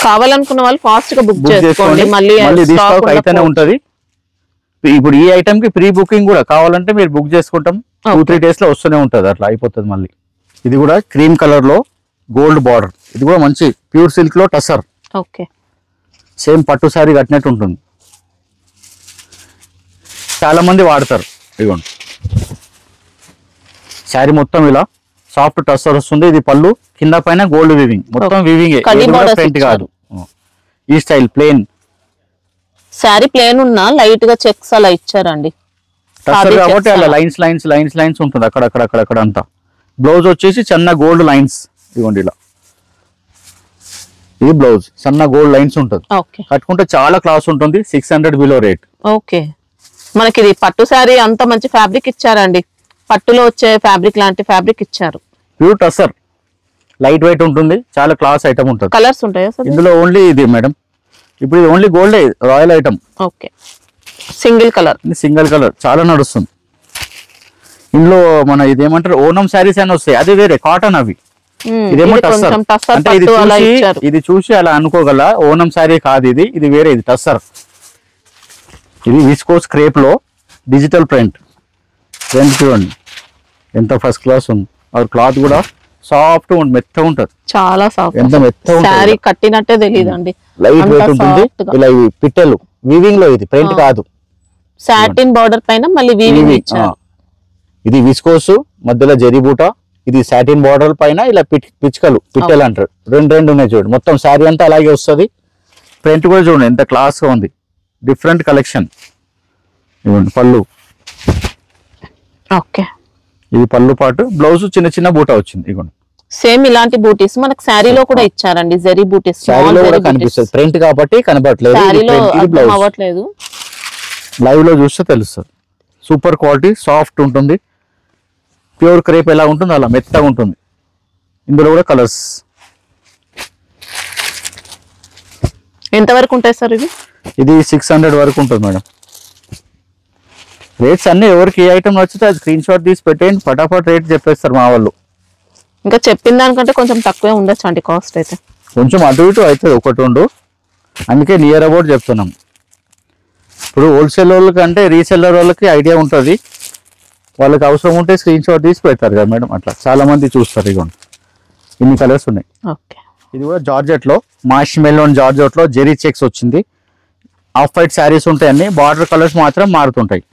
కావాలనుకున్న వాళ్ళు ఫాస్ట్ గా బుక్ చేసుకోండి, మళ్ళీ స్టాక్ అయితేనే ఉంటది. ఇప్పుడు ఈ ఐటమ్ కి ప్రీ బుకింగ్ కూడా కావాలంటే మీరు బుక్ చేసుకుంటాం, 2-3 days లో వస్తూనే ఉంటది, అట్లా అయిపోతుంది మళ్ళీ. ఇది కూడా క్రీమ్ కలర్ లో గోల్డ్ బార్డర్, ఇది కూడా మంచి ప్యూర్ సిల్క్ లో టసర్. ఓకే. సేమ్ పట్టు శారీ కట్టినట్టు ఉంటుంది, చాలా మంది వాడతారు. ఇదిగోండి శారీ మొత్తం ఇలా సాఫ్ట్ టసర్ వస్తుంది. ఇది పళ్ళు, కింద పైన గోల్డ్ వీవింగ్, మొత్తం వీవింగ్, ప్రింట్ కాదు. ఈ స్టైల్ ప్లేన్ శారీ ప్లేన్ ఉన్నా లైట్ గా చెక్స్ అలా ఇచ్చారండి, టసర్ కాబట్టి అలా లైన్స్ లైన్స్ లైన్స్ లైన్స్ ఉంటుంది అక్కడ అంతా. బ్లౌజ్ వచ్చేసి చిన్న గోల్డ్ లైన్స్, ఇదిగోండి ఇలా. ఇది బ్లౌజ్ సన్న గోల్డ్ లైన్స్ ఉంటుంది, కట్టుకుంటే చాలా క్లాస్ ఉంటుంది. 600 బిలో రేట్. ఓకే. మనకి ఇది పట్టు శారీ అంత మంచి ఫ్యాబ్రిక్ ఇచ్చారండి, పట్టులో వచ్చే ఫ్యాబ్రిక్ లాంటి ఫ్యాబ్రిక్ ఇచ్చారు. ప్యూర్ టసర్, లైట్ వెయిట్ ఉంటుంది, చాలా క్లాస్ ఐటమ్ ఉంటుంది. కలర్స్ ఉంటాయా ఇందులో? ఓన్లీ ఇది మేడం, ఇప్పుడు ఇది only gold royal item. Okay. Single colour చాలా నడుస్తుంది. ఇందులో మన ఇదేమంటారు ఓనం శారీస్ అని వస్తాయి, అది వేరే కాటన్. అవి ఇదేమో టస్సర్. అంటే ఇది చూసి అలా అనుకోగల ఓనం శారీ కాదు, ఇది వేరే, ఇది టస్సర్. ఇది విస్కోస్ క్రేప్ లో డిజిటల్ ప్రింట్ చూడండి ఎంత ఫస్ట్ క్లాస్ ఉంది. క్లాత్ కూడా సాఫ్ట్ ఉంటుంది, మెత్తగా ఉంటుంది, చాలా సాఫ్ట్, ఎంత మెత్తగా శారీ కట్టినట్టే తెలియదండి. లైట్ వెయిట్ ఉంటుంది. ఇలా ఇవి పిట్టెలు వీవింగ్ లో, ఇది ప్రింట్ కాదు. సాటిన్ బార్డర్ పైన మళ్ళీ వీవింగ్ ఇచ్చారు. ఇది విస్కోస్, మధ్యలో జరీబూట. ఇది సాటిన్ బార్డర్ పైన ఇలా పిట్టెలు అంటారు. రెండు ఉన్నాయి చూడండి. మొత్తం శారీ అంతా అలాగే వస్తుంది. ప్రింట్ కూడా చూడండి ఎంత క్లాస్ గా ఉంది, డిఫరెంట్ కలెక్షన్. ఇవ్వండి పళ్ళు. ఓకే. ఇది పళ్ళు పాటు, బ్లౌజ్ చిన్న చిన్న బూట వచ్చింది. ఇవ్వండి సేమ్ ఇలాంటి బూటీస్ మనకు శారీలో కూడా ఇచ్చారండి, జరీ బూటీస్. శారీలో కూడా కనిపిస్తుంది, ప్రింట్ కాబట్టి కనబడట్లేదు. లైవ్ లో చూస్తే తెలుస్తుంది. సూపర్ క్వాలిటీ, సాఫ్ట్ ఉంటుంది. ప్యూర్ క్రేప్ ఎలా ఉంటుంది అలా మెత్తగా ఉంటుంది. ఇందులో కూడా కలర్స్. ఎంత వరకు ఉంటాయి సార్ ఇది? ఇది 600 వరకు ఉంటుంది మేడం. రేట్స్ అన్ని ఎవరికి ఏ ఐటమ్ నచ్చితే అది స్క్రీన్ షాట్ తీసి పెట్టేయండి, ఫటాఫట్ రేట్ చెప్పేస్తారు మా వాళ్ళు. ఇంకా చెప్పిన దానికంటే కొంచెం తక్కువే ఉండొచ్చు అండి కాస్ట్ అయితే. కొంచెం అటు ఇటు అవుతుంది, 1-2, అందుకే నియర్ అబౌట్ చెప్తున్నాం. ఇప్పుడు హోల్సేల్ వాళ్ళకంటే రీసెల్లర్ వాళ్ళకి ఐడియా ఉంటుంది, వాళ్ళకి అవసరం ఉంటే స్క్రీన్ షాట్ తీసి పెడతారు కదా మేడం. అట్లా చాలా మంది చూస్తారు. ఇగోండి ఇన్ని కలర్స్ ఉన్నాయి. ఇది కూడా జార్జెట్ లో, మాష్ మెలోన్ జార్జెట్ లో జెరీ చెక్స్ వచ్చింది. ఆఫ్ వైట్ శారీస్ ఉంటాయి, అన్ని బార్డర్ కలర్స్ మాత్రం మారుతుంటాయి.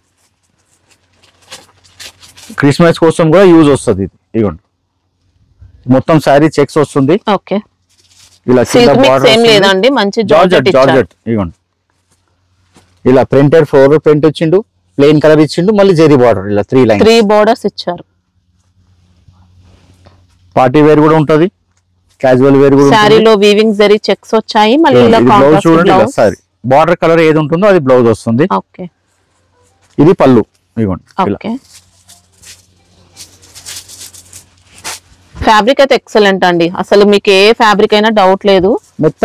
క్రిస్మస్ కోసం కూడా యూజ్ వస్తుంది. ఇది ఇగోండి మొత్తం శారీ చెక్స్ వస్తుంది. ఇలా జార్జెట్. ఇగోండి ఇలా ప్రింటెడ్ ఫ్లోరల్ ప్రింట్ ఇచ్చిండు, ప్లెయిన్ కలర్ ఇచ్చిండు, మళ్ళీ జెరీ బార్డర్ ఇలా 3 బార్డర్స్ ఇచ్చారు. పార్టీ వేర్ కూడా ఉంటది, క్యాజువల్ వేర్ కూడా. శారీలో వీవింగ్ జెరీ చెక్స్ వచ్చాయి. మళ్ళీ ఇలా బ్లౌజ్ చూడండి, సారీ బార్డర్ కలర్ ఏది ఉంటుందో అది బ్లౌజ్ వస్తుంది. ఇది పళ్ళు. ఇగోండి ఫ్యాబ్రిక్ అయితే ఎక్సలెంట్ అండి, అసలు మీకు ఏ ఫ్యాబ్రిక్ అయినా డౌట్ లేదు.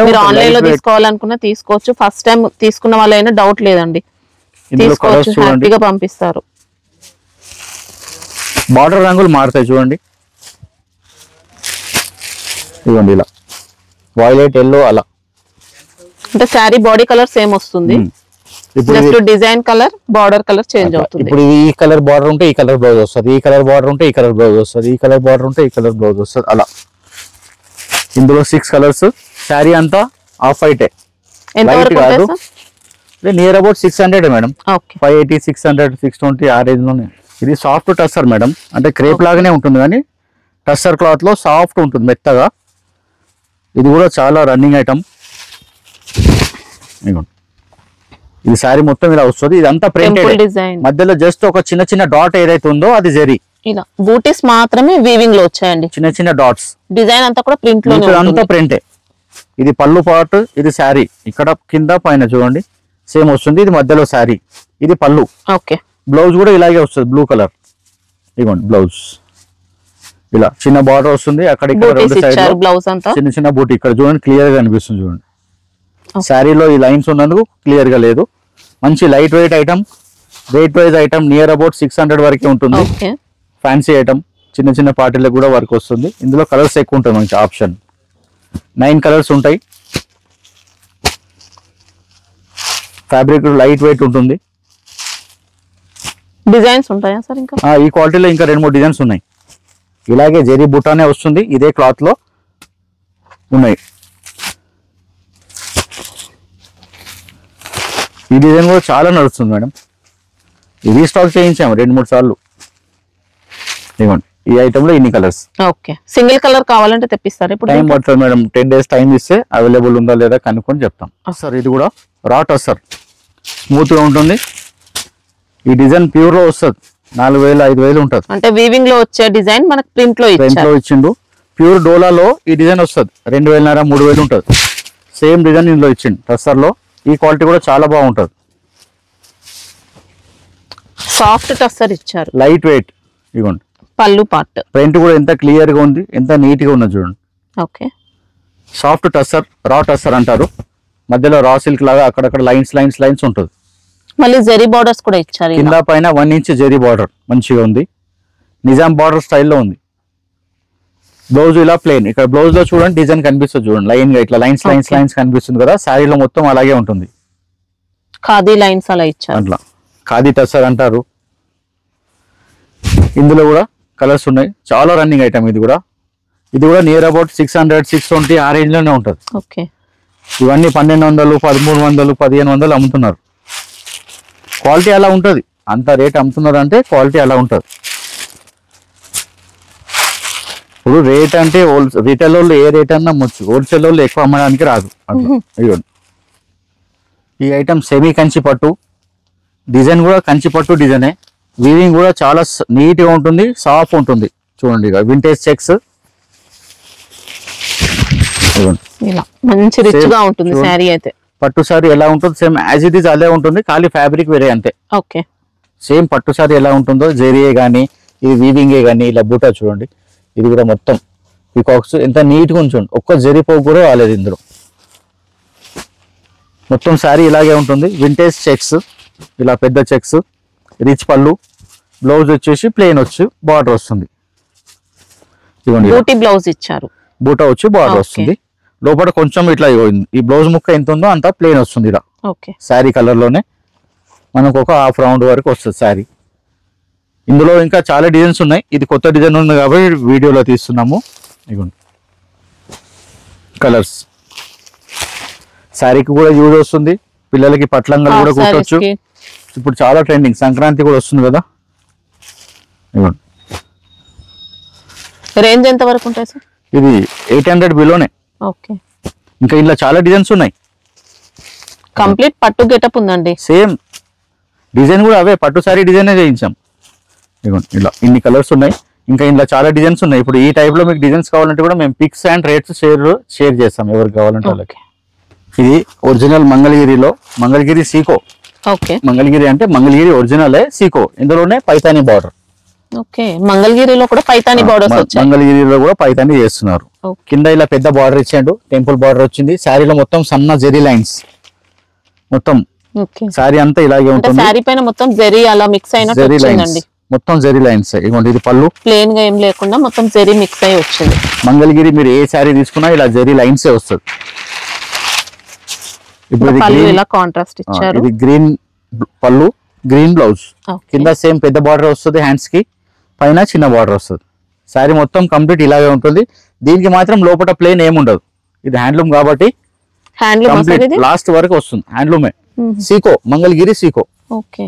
మీరు ఆన్లైన్ లో తీసుకోవాలనుకున్నా తీసుకోవచ్చు, ఫస్ట్ టైం తీసుకున్న వాళ్ళైనా డౌట్ లేదండి, తీసుకోవచ్చు, హ్యాపీగా పంపిస్తారు. బార్డర్ రంగులు మారుతాయి చూడండి. ఇవ్వండి ఇలా వైలెట్, ఎల్లో అలా. అంటే శారీ బాడీ కలర్ సేమ్ వస్తుంది, just design colour border colour change అవుతుంది. ఇప్పుడు ఈ కలర్ బార్డర్ ఉంటే ఈ కలర్ బ్లౌజ్ వస్తుంది, ఈ కలర్ బార్డర్ ఉంటే ఈ కలర్ బ్లౌజ్ వస్తుంది, ఈ కలర్ బార్డర్ ఉంటే ఈ కలర్ బ్లౌజ్ వస్తుంది అలా. ఇందులో 6 కలర్స్. శారీ అంతా ఆఫ్ వైటే, కాదు. Near about 600 madam. 580, 600, 620 ఆ రేంజ్ లోనే. ఇది సాఫ్ట్ టస్సర్ మేడం, అంటే క్రేప్ లాగానే ఉంటుంది కానీ టస్సర్ క్లాత్ లో సాఫ్ట్ ఉంటుంది, మెత్తగా. ఇది కూడా చాలా రన్నింగ్ ఐటమ్. ఇది శారీ మొత్తం ఇలా వస్తుంది. ఇదంతా ప్రింటెడ్, మధ్యలో జస్ట్ ఒక చిన్న చిన్న డాట్ ఏదైతే ఉందో అది జెరీ. ఇలా బూటీస్ మాత్రమే వీవింగ్ లో వచ్చాయండి, చిన్న చిన్న డాట్స్. డిజైన్ అంతా కూడా ప్రింట్ లో, అంతా ప్రింటే. ఇది పళ్ళు పార్ట్, ఇది శారీ. ఇక్కడ కింద పైన చూడండి సేమ్ వస్తుంది. ఇది మధ్యలో శారీ, ఇది పళ్ళు. ఓకే. బ్లౌజ్ కూడా ఇలాగే వస్తుంది, బ్లూ కలర్. ఇదిగోండి బ్లౌజ్ ఇలా చిన్న బార్డర్ వస్తుంది, అక్కడ ఇక్కడ రెండు సైడ్ బ్లౌజ్ అంతా చిన్న చిన్న బూటీ. ఇక్కడ చూడండి క్లియర్ గా కనిపిస్తుంది చూడండి. శారీలో ఈ లైన్స్ ఉన్నందుకు క్లియర్ గా లేదు. మంచి light weight item, rate wise item near about 600 వరకే ఉంటుంది. ఫ్యాన్సీ ఐటమ్, చిన్న చిన్న పార్టీలకు కూడా వర్క్ వస్తుంది. ఇందులో కలర్స్ ఎక్కువ ఉంటాయి, మంచి ఆప్షన్ 9 కలర్స్ ఉంటాయి. ఫ్యాబ్రిక్ లైట్ వెయిట్ ఉంటుంది. డిజైన్స్ ఉంటాయా సార్ ఇంకా? ఈ క్వాలిటీలో ఇంకా 2-3 డిజైన్స్ ఉన్నాయి. ఇలాగే జెరీ బుటానే వస్తుంది, ఇదే క్లాత్ లో ఉన్నాయి. ఈ డిజైన్ కూడా చాలా నడుస్తుంది మేడం. ఇది స్టాక్ చేయించాము 2-3 సార్లు. ఇదిగోండి ఈ ఐటమ్ లో ఇన్ని కలర్స్. ఓకే, సింగిల్ కలర్ కావాలంటే తెప్పిస్తారు. ఇప్పుడు టైం పడుతుంది మేడం, 10 days టైం ఇస్తే అవైలబుల్ ఉందా లేదా కనుక్కొని చెప్తాం. సార్ ఇది కూడా రా టస్సర్, స్మూత్ గా ఉంటుంది. ఈ డిజైన్ ప్యూర్ లో వస్తుంది, 4000-5000 ఉంటుంది. అంటే వీవింగ్ లో వచ్చే డిజైన్ మనకు ప్రింట్ లో ఇచ్చిండు. ప్యూర్ డోలాలో ఈ డిజైన్ వస్తుంది, 2500-3000 ఉంటుంది. సేమ్ డిజైన్ ఇందులో ఇచ్చిండు టస్సర్ లో. ఈ క్వాలిటీ కూడా చాలా బాగుంటుంది. సాఫ్ట్ టస్సర్ ఇచ్చారు, లైట్ వెయిట్. ఇదిగోండి పళ్ళు పార్ట్, ప్రింట్ కూడా ఎంత క్లియర్ గా ఉంది, ఎంత నీట్ గా ఉన్నది చూడండి. ఓకే, సాఫ్ట్ టస్సర్, రా టస్సర్ అంటారు. మధ్యలో రా సిల్క్ లాగా అక్కడక్కడ లైన్స్ ఉంటుంది. మళ్ళీ జెరీ బార్డర్స్ కూడా ఇచ్చారు. కింద పైన 1 ఇంచ్ జెరీ బార్డర్ మంచిగా ఉంది, నిజాం బార్డర్ స్టైల్లో ఉంది. బ్లౌజ్ ఇలా ప్లేన్. ఇక్కడ బ్లౌజ్ లో చూడండి డిజైన్ కనిపిస్తుంది చూడండి, లైన్ గా ఇట్లా లైన్స్ కనిపిస్తుంది కదా. శారీలో మొత్తం అలాగే ఉంటుంది, ఖాదీ లైన్స్ అలా ఇచ్చారు. అట్లా ఖాదీ టస్సర్ అంటారు. ఇందులో కూడా కలర్స్ ఉన్నాయి, చాలా రన్నింగ్ ఐటమ్. ఇది కూడా నియర్ అబౌట్ 600-620 ఆ రేంజ్ లోనే ఉంటుంది. ఓకే, ఇవన్నీ 1200, 1300, 1500 అమ్ముతున్నారు. క్వాలిటీ అలా ఉంటుంది, అంత రేట్ అమ్ముతున్నారు అంటే క్వాలిటీ అలా ఉంటుంది. ఇప్పుడు రేట్ అంటే రీటైల్ వాళ్ళు ఏ రేట్ అన్నా అమ్మొచ్చు, హోల్సేల్ వాళ్ళు ఎక్కువ అమ్మడానికి రాదు. ఈ ఐటమ్ సెమీ కంచి పట్టు, డిజైన్ కూడా కంచి పట్టు డిజైనే. వీవింగ్ కూడా చాలా నీట్ గా ఉంటుంది, సాఫ్ట్ ఉంటుంది. చూడండి ఇక వింటేజ్ చెక్స్, మంచి రిచ్ గా ఉంటుంది శారీ. అయితే పట్టు సారీ ఎలా ఉంటుంది సేమ్ యాజ్ ఇట్ ఈస్ అదే ఉంటుంది, ఖాళీ ఫ్యాబ్రిక్ వేరే అంతే. ఓకే, సేమ్ పట్టు సారీ ఎలా ఉంటుందో జెరీయే కానీ ఇది వీవింగే కానీ ఇలా బూటా చూడండి. ఇది కూడా మొత్తం పీకాక్స్ ఎంత నీట్ గా ఉంచండి, ఒక్క జెరీ పోగు కూడా రాలేదు ఇందులో. మొత్తం శారీ ఇలాగే ఉంటుంది. వింటేజ్ చెక్స్, ఇలా పెద్ద చెక్స్, రిచ్ పళ్ళు, బ్లౌజ్ వచ్చేసి ప్లెయిన్ వచ్చి బార్డర్ వస్తుంది. బూటీ బ్లౌజ్ ఇచ్చారు, బూటా వచ్చి బార్డర్ వస్తుంది. లోపల కొంచెం ఇట్లా ఈ బ్లౌజ్ ముక్క ఎంత ఉందో అంత ప్లెయిన్ వస్తుంది ఇలా. శారీ కలర్ లోనే మనకు ఒక హాఫ్ రౌండ్ వరకు వస్తుంది శారీ. ఇందులో ఇంకా చాలా డిజైన్స్ ఉన్నాయి. ఇది కొత్త డిజైన్ ఉంది కాబట్టి వీడియోలో తీస్తున్నాము. ఇదిగోండి కలర్స్. శారీకి కూడా యూజ్ వస్తుంది, పిల్లలకి పట్లంగా కూడా కుట్టవచ్చు. ఇప్పుడు చాలా ట్రెండింగ్, సంక్రాంతి కూడా వస్తుంది కదా. ఇదిగోండి రేంజ్ ఎంత వరకు ఉంటాయి సార్? ఇది 800 బిలోనే. ఓకే, ఇంకా ఇలా చాలా డిజైన్స్ ఉన్నాయి. కంప్లీట్ పట్టు గెటప్ ఉందండి. సేమ్ డిజైన్ కూడా అవే పట్టు సారీ డిజైన్ చేయించాం. ఇదిగోండి ఇలా ఇన్ని కలర్స్ ఉన్నాయి, ఇంకా ఇందులో చాలా డిజైన్స్ ఉన్నాయి. ఇప్పుడు ఈ టైప్ లో మీకు డిజైన్స్ కావాలంటే కూడా మేము పిక్స్ అండ్ రేట్స్ షేర్ చేస్తాం ఎవరికి కావాలంటే వాళ్ళకి. ఇది ఒరిజినల్ మంగళగిరి సీకో. ఓకే, మంగళగిరి అంటే మంగళగిరి ఒరిజినల్ సీకో. ఇందులోనే పైతాని బార్డర్. ఓకే, మంగళగిరిలో కూడా పైతాని బార్డర్స్ వచ్చాయి. మంగళగిరిలో కూడా పైతాని చేస్తున్నారు. కింద ఇలా పెద్ద బార్డర్ ఇచ్చాడు, టెంపుల్ బార్డర్ వచ్చింది. శారీలో మొత్తం సన్న జెరీ లైన్స్, మొత్తం శారీ అంతా ఇలాగే ఉంటుంది. శారీ పైన మొత్తం జెరీ అలా మిక్స్ అయినట్టు వచ్చిందండి, మొత్తం జెరీ లైన్స్. ఇదిగోండి ఇది పళ్ళు, ప్లేన్ గా ఏం లేకుండా మొత్తం జెరీ మిక్స్ అయి వచ్చింది. మంగళగిరి మీరు ఏ శారీ తీసుకున్నా ఇలా జెరీ లైన్స్ వస్తుంది. ఇప్పుడు ఇలా కాంట్రాస్ట్ ఇచ్చారు. ఇది గ్రీన్ పళ్ళు, గ్రీన్ బ్లౌజ్, కింద సేమ్ పెద్ద బార్డర్ వస్తుంది హ్యాండ్స్ కి, పైన చిన్న బార్డర్ వస్తుంది. శారీ మొత్తం కంప్లీట్ ఇలాగే ఉంటుంది. దీనికి మాత్రం లోపల ప్లేన్ ఏముండదు. ఇది హ్యాండ్లూమ్ కాబట్టి లాస్ట్ వరకు వస్తుంది. హ్యాండ్లూమే, సీకో, మంగళగిరి సీకో. ఓకే,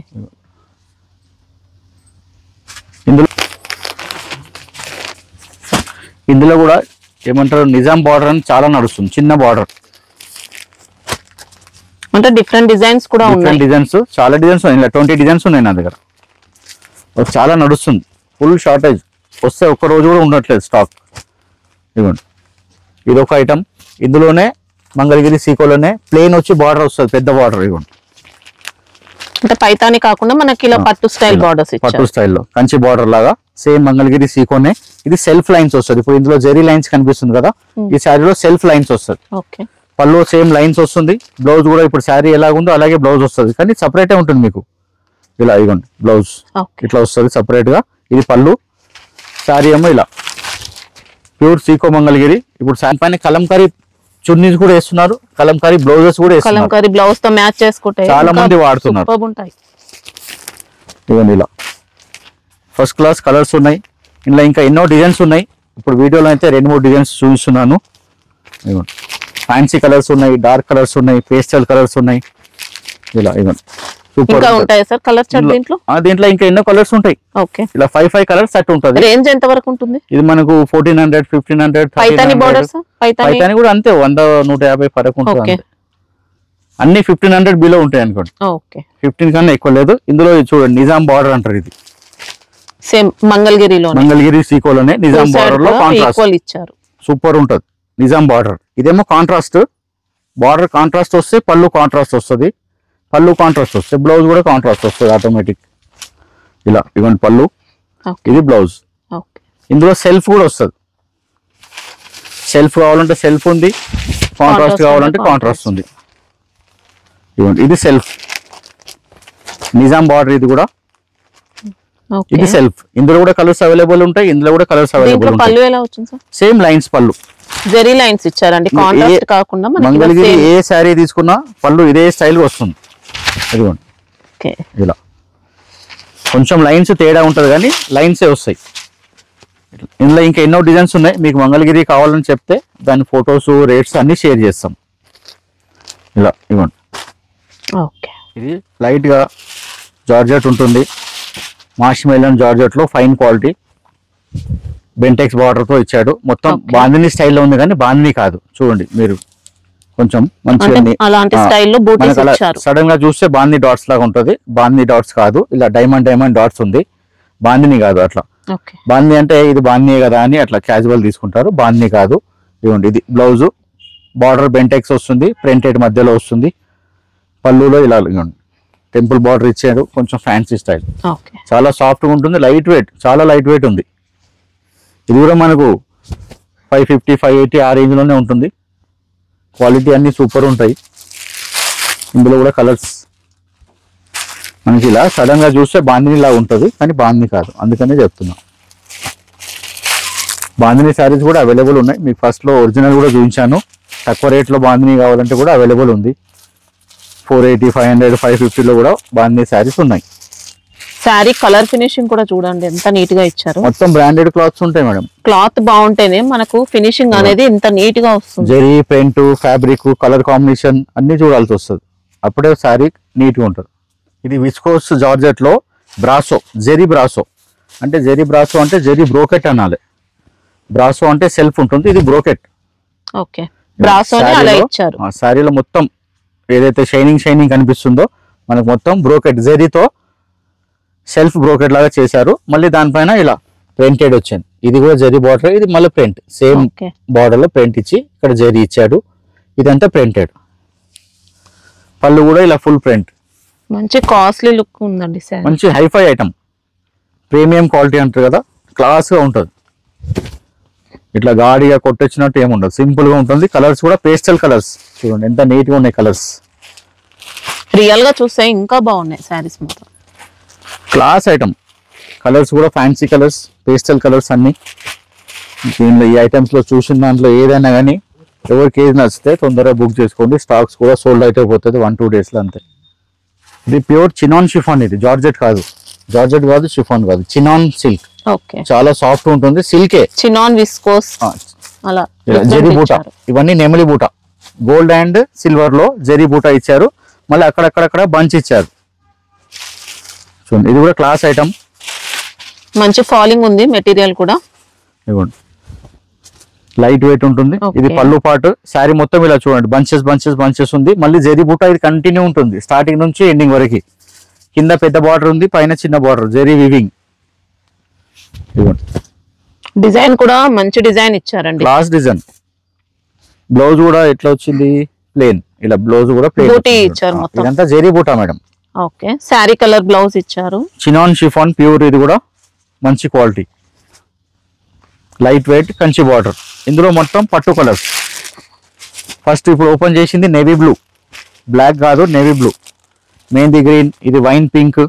ఇందులో కూడా ఏమంటారు నిజాం బార్డర్ అని చాలా నడుస్తుంది, చిన్న బార్డర్. అంటే డిఫరెంట్ డిజైన్స్ కూడా ఉన్నాయి. డిజైన్స్ చాలా డిజైన్స్ ఉన్నాయి, ఇలా 20 డిజైన్స్ ఉన్నాయి నా దగ్గర. చాలా నడుస్తుంది, ఫుల్ షార్టేజ్. వస్తే ఒక్క రోజు కూడా ఉండట్లేదు స్టాక్. ఇదిగోండి ఇది ఒక ఐటమ్. ఇందులోనే మంగళగిరి సీకోలోనే ప్లేన్ వచ్చి బార్డర్ వస్తుంది, పెద్ద బార్డర్. ఇదిగోండి అంటే పైతాని కాకుండా మనకి ఇలా పట్టు స్టైల్ బార్డర్స్ పట్టు ఇచ్చారు. స్టైల్లో కంచి బార్డర్ లాగా సేమ్ మంగళగిరి సీకోనే. ఇది సెల్ఫ్ లైన్స్ వస్తుంది. ఇప్పుడు ఇందులో జెరీ లైన్స్ కనిపిస్తుంది కదా, ఈ శారీలో సెల్ఫ్ లైన్స్ వస్తుంది. ఓకే. పళ్ళు సేమ్ లైన్స్ వస్తుంది. బ్లౌజ్ కూడా ఇప్పుడు శారీ ఎలాగుందో అలాగే బ్లౌజ్ వస్తుంది, కానీ సపరేటే ఉంటుంది మీకు. ఇలా ఇవ్వండి బ్లౌజ్ ఇట్లా వస్తుంది సపరేట్ గా. ఇది పళ్ళు. శారీ ఏమో ఇలా ప్యూర్ సీకో మంగళగిరి. ఇప్పుడు శారీ పైన కలంకారీ చున్నీస్ కూడా వేస్తున్నారు, కలంకారీ బ్లౌజెస్ కూడా వేస్తున్నారు. కలంకారీ బ్లౌజ్ తో మ్యాచ్ చేసుకుంటే చాలా మంది వాడుతున్నారు. ఇవన్నీ ఇలా ఫస్ట్ క్లాస్ కలర్స్ ఉన్నాయి. ఇలా ఇంకా ఎన్నో డిజైన్స్ ఉన్నాయి. ఇప్పుడు వీడియోలో అయితే 2-3 డిజైన్స్ చూపిస్తున్నాను. ఇవ్వండి ఫ్యాన్సీ కలర్స్ ఉన్నాయి, డార్క్ కలర్స్ ఉన్నాయి, పేస్టల్ కలర్స్ ఉన్నాయి. ఇలా ఇవ్వండి సూపర్ ఇంకా ఉంటాయి సార్ కలర్ చార్ట్ దీంట్లో. దీంట్లో ఇంకా ఎన్నో కలర్స్ ఉంటాయి. ఓకే. ఇలా 5 కలర్స్ సెట్ ఉంటుంది. రేంజ్ ఎంత వరకు ఉంటుంది? ఇది మనకు 1400, 1500. పైతాని బోర్డర్స్, పైతాని కూడా అంతే 100-150 ఫరక్ ఉంటుంది. అన్ని 1500 బిలో ఉంటాయి అనుకోండి. ఓకే. 15 కన్నా ఎక్కువ లేదు. ఇందులో చూడండి నిజాం బార్డర్ అంటారు. ఇది సేమ్ మంగళగిరి సీకోలోనే నిజాం బార్డర్ లో కాంట్రాస్ట్ ఇచ్చారు. సూపర్ ఉంటుంది నిజాం బార్డర్. ఇదేమో కాంట్రాస్ట్ బార్డర్. కాంట్రాస్ట్ వస్తే పళ్ళు కాంట్రాస్ట్ వస్తుంది, పళ్ళు కాంట్రాస్ట్ వస్తే బ్లౌజ్ కూడా కాంట్రాస్ట్ వస్తుంది ఆటోమేటిక్. ఇలా ఇవ్వండి పళ్ళు, ఇది బ్లౌజ్. ఇందులో సెల్ఫ్ కూడా వస్తుంది. సెల్ఫ్ కావాలంటే సెల్ఫ్ ఉంది, కాంట్రాస్ట్ కావాలంటే కాంట్రాస్ట్ ఉంది. ఇవ్వండి ఇది సెల్ఫ్ నిజాం బార్డర్. ఇది కూడా ఇది సెల్ఫ్. ఇందులో కూడా కలర్స్ అవైలబుల్ ఉంటాయి, ఇందులో కూడా కలర్స్ అవైలబుల్ ఉంటాయి. పళ్ళు ఎలా వచ్చింది సార్? సేమ్ లైన్స్ పళ్ళు, జెరీ లైన్స్ ఇచ్చారండి. కాంట్రాస్ట్ కాకుండా మంగళగిరి ఏ శారీ తీసుకున్నా పళ్ళు ఇదే స్టైల్ వస్తుంది. ఇదిగోండి ఇలా కొంచెం లైన్స్ తేడా ఉంటుంది, కానీ లైన్సే వస్తాయి. ఇందులో ఇంకా ఎన్నో డిజైన్స్ ఉన్నాయి. మీకు మంగళగిరి కావాలని చెప్తే దాని ఫొటోస్, రేట్స్ అన్ని షేర్ చేస్తాం. ఇలా ఇవ్వండి. ఇది లైట్ గా జార్జెట్ ఉంటుంది. మాష్మెలన్ జార్జెట్ లో ఫైన్ క్వాలిటీ బెంటెక్స్ బార్డర్ తో ఇచ్చాడు. మొత్తం బాందిని స్టైల్లో ఉంది, కానీ బాందిని కాదు. చూడండి మీరు కొంచెం మంచిగా సడన్ గా చూస్తే బాందిని డాట్స్ లాగా ఉంటుంది. బాందిని డాట్స్ కాదు, ఇలా డైమండ్ డాట్స్ ఉంది. బాందిని కాదు అట్లా. బాందిని అంటే ఇది బాందిని కదా అని అట్లా క్యాజువల్ తీసుకుంటారు. బాందిని కాదు. ఇవ్వండి ఇది బ్లౌజ్. బార్డర్ బెంటెక్స్ వస్తుంది, ప్రింటెడ్ మధ్యలో వస్తుంది. పళ్ళులో ఇలా ఇవ్వండి టెంపుల్ బార్డర్ ఇచ్చాడు. కొంచెం ఫ్యాన్సీ స్టైల్, చాలా సాఫ్ట్ గా ఉంటుంది. లైట్ వెయిట్, చాలా లైట్ వెయిట్ ఉంది. ఇది కూడా మనకు 550, 580 ఆ రేంజ్ లోనే ఉంటుంది. క్వాలిటీ అన్ని సూపర్ ఉంటాయి. ఇందులో కూడా కలర్స్ మనకి ఇలా సడన్ గా చూస్తే బాందిని లాగా ఉంటుంది, కానీ బాందిని కాదు, అందుకనే చెప్తున్నా. బాందిని శారీస్ కూడా అవైలబుల్ ఉన్నాయి. మీకు ఫస్ట్ లో ఒరిజినల్ కూడా చూపించాను. తక్కువ రేట్ లో బాందిని కావాలంటే కూడా అవైలబుల్ ఉంది. 480, 500, 550 లో కూడా బాందిని శారీస్ ఉన్నాయి. శారీ కలర్ ఫినిషింగ్ కూడా చూడండి ఎంత నీట్ గా ఇచ్చారు. మొత్తం బ్రాండెడ్ క్లాత్స్ ఉంటాయి మేడం. క్లాత్ బాగుంటేనే మనకు ఫినిషింగ్ అనేది ఇంత నీట్ గా వస్తుంది. Zari, print, fabric, colour combination అన్ని చూడాల్సి వస్తుంది, అప్పుడే శారీ నీట్ గా ఉంటుంది. ఇది విస్కోస్ జార్జెట్ లో బ్రాసో, జెరీ బ్రాసో. అంటే జెరీ బ్రాసో అంటే జెరీ బ్రోకెట్ అనాలి. బ్రాసో అంటే సెల్ఫ్ ఉంటుంది, ఇది బ్రోకెట్. ఓకే, బ్రాసోనే అలా ఇచ్చారు. శారీలో మొత్తం ఏదైతే షైనింగ్ కనిపిస్తుందో మనకు మొత్తం బ్రోకెట్, జెరీతో సెల్ఫ్ బ్రోకెట్ లాగా చేశారు. మళ్ళీ దానిపైన ఇలా ప్రింటెడ్ వచ్చింది. ఇది కూడా జెరీ బార్డర్, ఇది మళ్ళీ ప్రింట్. సేమ్ బార్డర్ లో ప్రింట్ ఇచ్చి ఇక్కడ జెరీ ఇచ్చాడు. ఇదంతా ప్రింటెడ్. పళ్ళు కూడా ఇలా ఫుల్ ప్రింట్. మంచి కాస్ట్లీ లుక్ ఉందండి సార్. మంచి హైఫై ఐటమ్, ప్రీమియం క్వాలిటీ అంటారు కదా, క్లాస్ గా ఉంటుంది. ఇట్లా గాడిగా కొట్టొచ్చినట్టు ఏముండదు, సింపుల్ గా ఉంటుంది. కలర్స్ కూడా పేస్టల్ కలర్స్ చూడండి ఎంత నీట్ గా ఉన్నాయి కలర్స్. రియల్ గా చూస్తే ఇంకా బాగున్నాయి సారీస్ మొత్తం. Class item. కలర్స్ కూడా ఫ్యాన్సీ కలర్స్, పేస్టల్ కలర్స్ అన్ని. దీనిలో ఈ ఐటమ్స్ లో చూసిన దాంట్లో ఏదైనా కానీ ఎవరికి ఏది నచ్చితే తొందరగా బుక్ చేసుకోండి. స్టాక్స్ కూడా సోల్డ్ అవుట్ అయిపోతుంది 1-2 days లో అంతే. ఇది ప్యూర్ చినాన్ షిఫాన్. ఇది జార్జెట్ కాదు, షిఫాన్ కాదు, చినాన్ సిల్క్. చాలా సాఫ్ట్ ఉంటుంది. సిల్కే, చినాన్ విస్కోస్ అలా. జెరీ బూటా, ఇవన్నీ నెమలి బూటా. గోల్డ్ అండ్ సిల్వర్ లో జెరీ బూటా ఇచ్చారు. మళ్ళీ అక్కడక్కడ బంచ్ ఇచ్చారు. చూడండి ఇది కూడా క్లాస్ ఐటమ్. మంచి ఫాలింగ్ ఉంది మెటీరియల్ కూడా. ఇవ్వండి లైట్ వెయిట్ ఉంటుంది. ఇది పళ్ళు పాటు. శారీ మొత్తం ఇలా చూడండి బంచెస్ ఉంది. మళ్ళీ జెరీ బూటా ఇది కంటిన్యూ ఉంటుంది స్టార్టింగ్ నుంచి ఎండింగ్ వరకు. కింద పెద్ద బార్డర్ ఉంది, పైన చిన్న బార్డర్, జెరీ వివింగ్. డిజైన్ కూడా మంచి డిజైన్ ఇచ్చారండి, క్లాస్ డిజైన్. బ్లౌజ్ కూడా ఎట్లా వచ్చింది, ప్లేన్. ఇలా బ్లౌజ్ కూడా ప్లేన్ ఇచ్చారు మొత్తం. ఇదంతా జెరీ బూటా madam. Okay sari colour blouse ఇచ్చారు. చినాన్ షిఫాన్ ప్యూర్, ఇది కూడా మంచి quality, light weight Kanchi border. ఇందులో మొత్తం పట్టు కలర్స్. ఫస్ట్ ఇప్పుడు ఓపెన్ చేసింది నేవీ బ్లూ, బ్లాక్ కాదు నేవీ బ్లూ, మెహందీ గ్రీన్, ఇది వైన్ పింక్,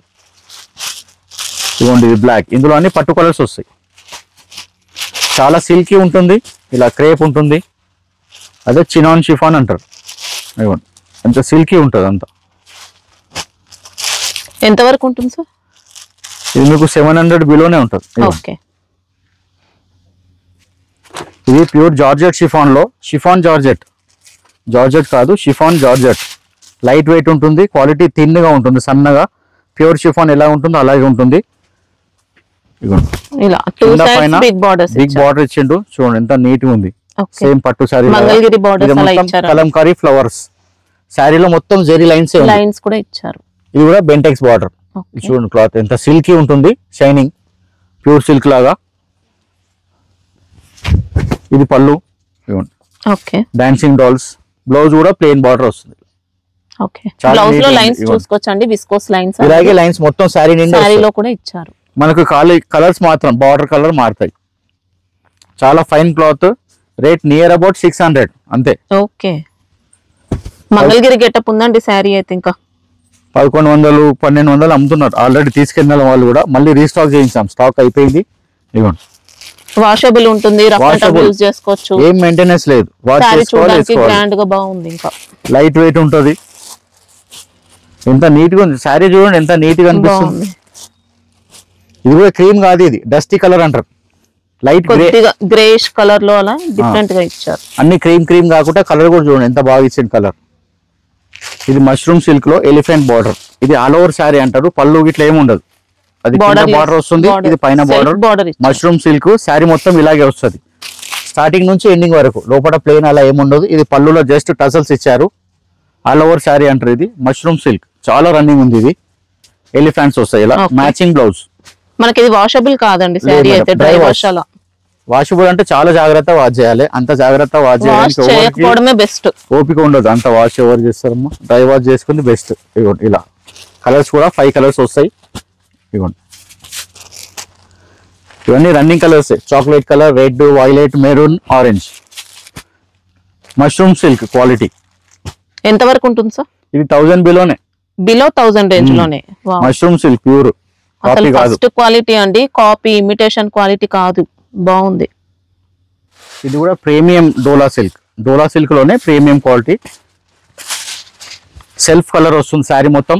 ఇదిగోండి ఇది బ్లాక్. ఇందులో అన్ని పట్టు కలర్స్ వస్తాయి. చాలా సిల్కీ ఉంటుంది, ఇలా క్రేప్ ఉంటుంది, అదే చినాన్ షిఫాన్ అంటారు. ఇదిగోండి ఎంత సిల్కీ ఉంటుంది అంతా. ఎంత వరకు ఉంటుంది సార్? ఇది మీకు 700 బిలోనే ఉంటుంది. ఓకే ఇది ప్యూర్ జార్జెట్ షిఫాన్ లో, షిఫాన్ జార్జెట్, జార్జెట్ కాదు షిఫాన్ జార్జెట్. లైట్ వెయిట్ ఉంటుంది, క్వాలిటీ థిన్ గా ఉంటుంది, సన్నగా. ప్యూర్ షిఫాన్ ఎలా ఉంటుందో అలాగే ఉంటుంది. ఇలా two sides big borders, big border ఇచ్చిండు, చూడండి ఎంత నీట్ గా ఉంది. సేమ్ పట్టు సారీ, మంగళగిరి బోర్డర్స్ అలా ఇచ్చారు. కలంకారీ ఫ్లవర్స్, సారీలో మొత్తం జెరీ లైన్స్ లైన్స్ కూడా ఇచ్చారు. ఇది కూడా బెంటెక్స్ బార్డర్. చూడండి క్లాత్ ఎంత సిల్కీ ఉంటుంది, షైనింగ్, ప్యూర్ సిల్క్ లాగా. ఇది పళ్ళు, ఓకే డాన్సింగ్ డాల్స్. బ్లౌజ్ కూడా ప్లెయిన్ బార్డర్ వస్తుంది. ఓకే బ్లౌజ్ లో లైన్స్ చూసుకోవచ్చండి, విస్కోస్ లైన్స్, ఇలాగే లైన్స్ మొత్తం సారీ నిండా సారీలో కూడా ఇచ్చారు. మనకు కలర్స్ మాత్రం బార్డర్ కలర్ మారుతాయి. చాలా fine cloth. Rate near about 600 అంతే. ఓకే మంగళగిరి గెటప్ ఉందండి శారీ అయితే. ఇంకా 1100 1200 అమ్ముతున్నారు ఆల్రెడీ, తీసుకెళ్ళిన వాళ్ళు కూడా. మళ్ళీ రీస్టాక్ చేయించాం, స్టాక్ అయిపోయింది. ఇవ్వండి వాషబుల్ ఉంటుంది, రఫ్ అండ్ టఫ్ యూస్ చేసుకోవచ్చు, ఏం మెయింటెనెన్స్ లేదు. వాష్ చూడడానికి గ్రాండ్ గా బాగుంది. ఇంకా లైట్ వెయిట్ ఉంటుంది, ఎంత నీట్ గా ఉంది. శారీ చూడండి ఎంత నీట్ గా అనిపిస్తుంది. ఇది కూడా క్రీమ్ కాదు, ఇది డస్టీ కలర్ అంటారు. లైట్ గ్రేష్ కలర్ లో అలా డిఫరెంట్ గా ఇచ్చారు. అన్ని క్రీమ్ క్రీమ్ కాకుండా కలర్ కూడా చూడండి ఎంత బాగా ఇచ్చింది కలర్. ఇది మష్రూమ్ సిల్క్ లో ఎలిఫెంట్ బార్డర్. ఇది ఆల్ ఓవర్ శారీ అంటారు, పళ్ళు గిట్ల ఏమి ఉండదు. అది బార్డర్ వస్తుంది, ఇది పైన బార్డర్. మష్రూమ్ సిల్క్ శారీ మొత్తం ఇలాగే వస్తుంది, స్టార్టింగ్ నుంచి ఎండింగ్ వరకు. లోపల ప్లెయిన్ అలా ఏముండదు. ఇది పళ్ళులో జస్ట్ టసల్స్ ఇచ్చారు. ఆల్ ఓవర్ శారీ అంటారు. ఇది మష్రూమ్ సిల్క్, చాలా రన్నింగ్ ఉంది. ఇది ఎలిఫెంట్స్ వస్తాయి ఇలా. Matching blouse. మనకి ఇది వాషబుల్ కాదండి శారీ అయితే, డ్రై వాష్ అలా. వాషబుల్ అంటే చాలా జాగ్రత్త వాష్ చేయాలి. అంత జాగ్రత్త వాష్ చేయకపోవడమే బెస్ట్. ఓపిక ఉండదు అంత వాష్ ఎవరు చేస్తారమ్మా. డ్రై వాష్ చేసుకుంది బెస్ట్. ఇవ్వండి ఇలా కలర్స్ కూడా 5 కలర్స్ వస్తాయి. ఇవ్వండి ఇవన్నీ running colours. Chocolate colour, red, violet, maroon, orange. Mushroom silk quality. ఎంత వరకు ఉంటుంది సార్? ఇది 1000 బిలోనే, బిలో 1000 రేంజ్ లోనే. మష్రూమ్ సిల్క్ ప్యూర్ కాపీ కాదు, ఫస్ట్ క్వాలిటీ అండి, కాపీ ఇమిటేషన్ క్వాలిటీ కాదు, బాగుంది. ఇది కూడా ప్రీమియం డోలా సిల్క్. డోలా సిల్క్ లోనే ప్రీమియం క్వాలిటీ. సెల్ఫ్ కలర్ వస్తుంది శారీ మొత్తం.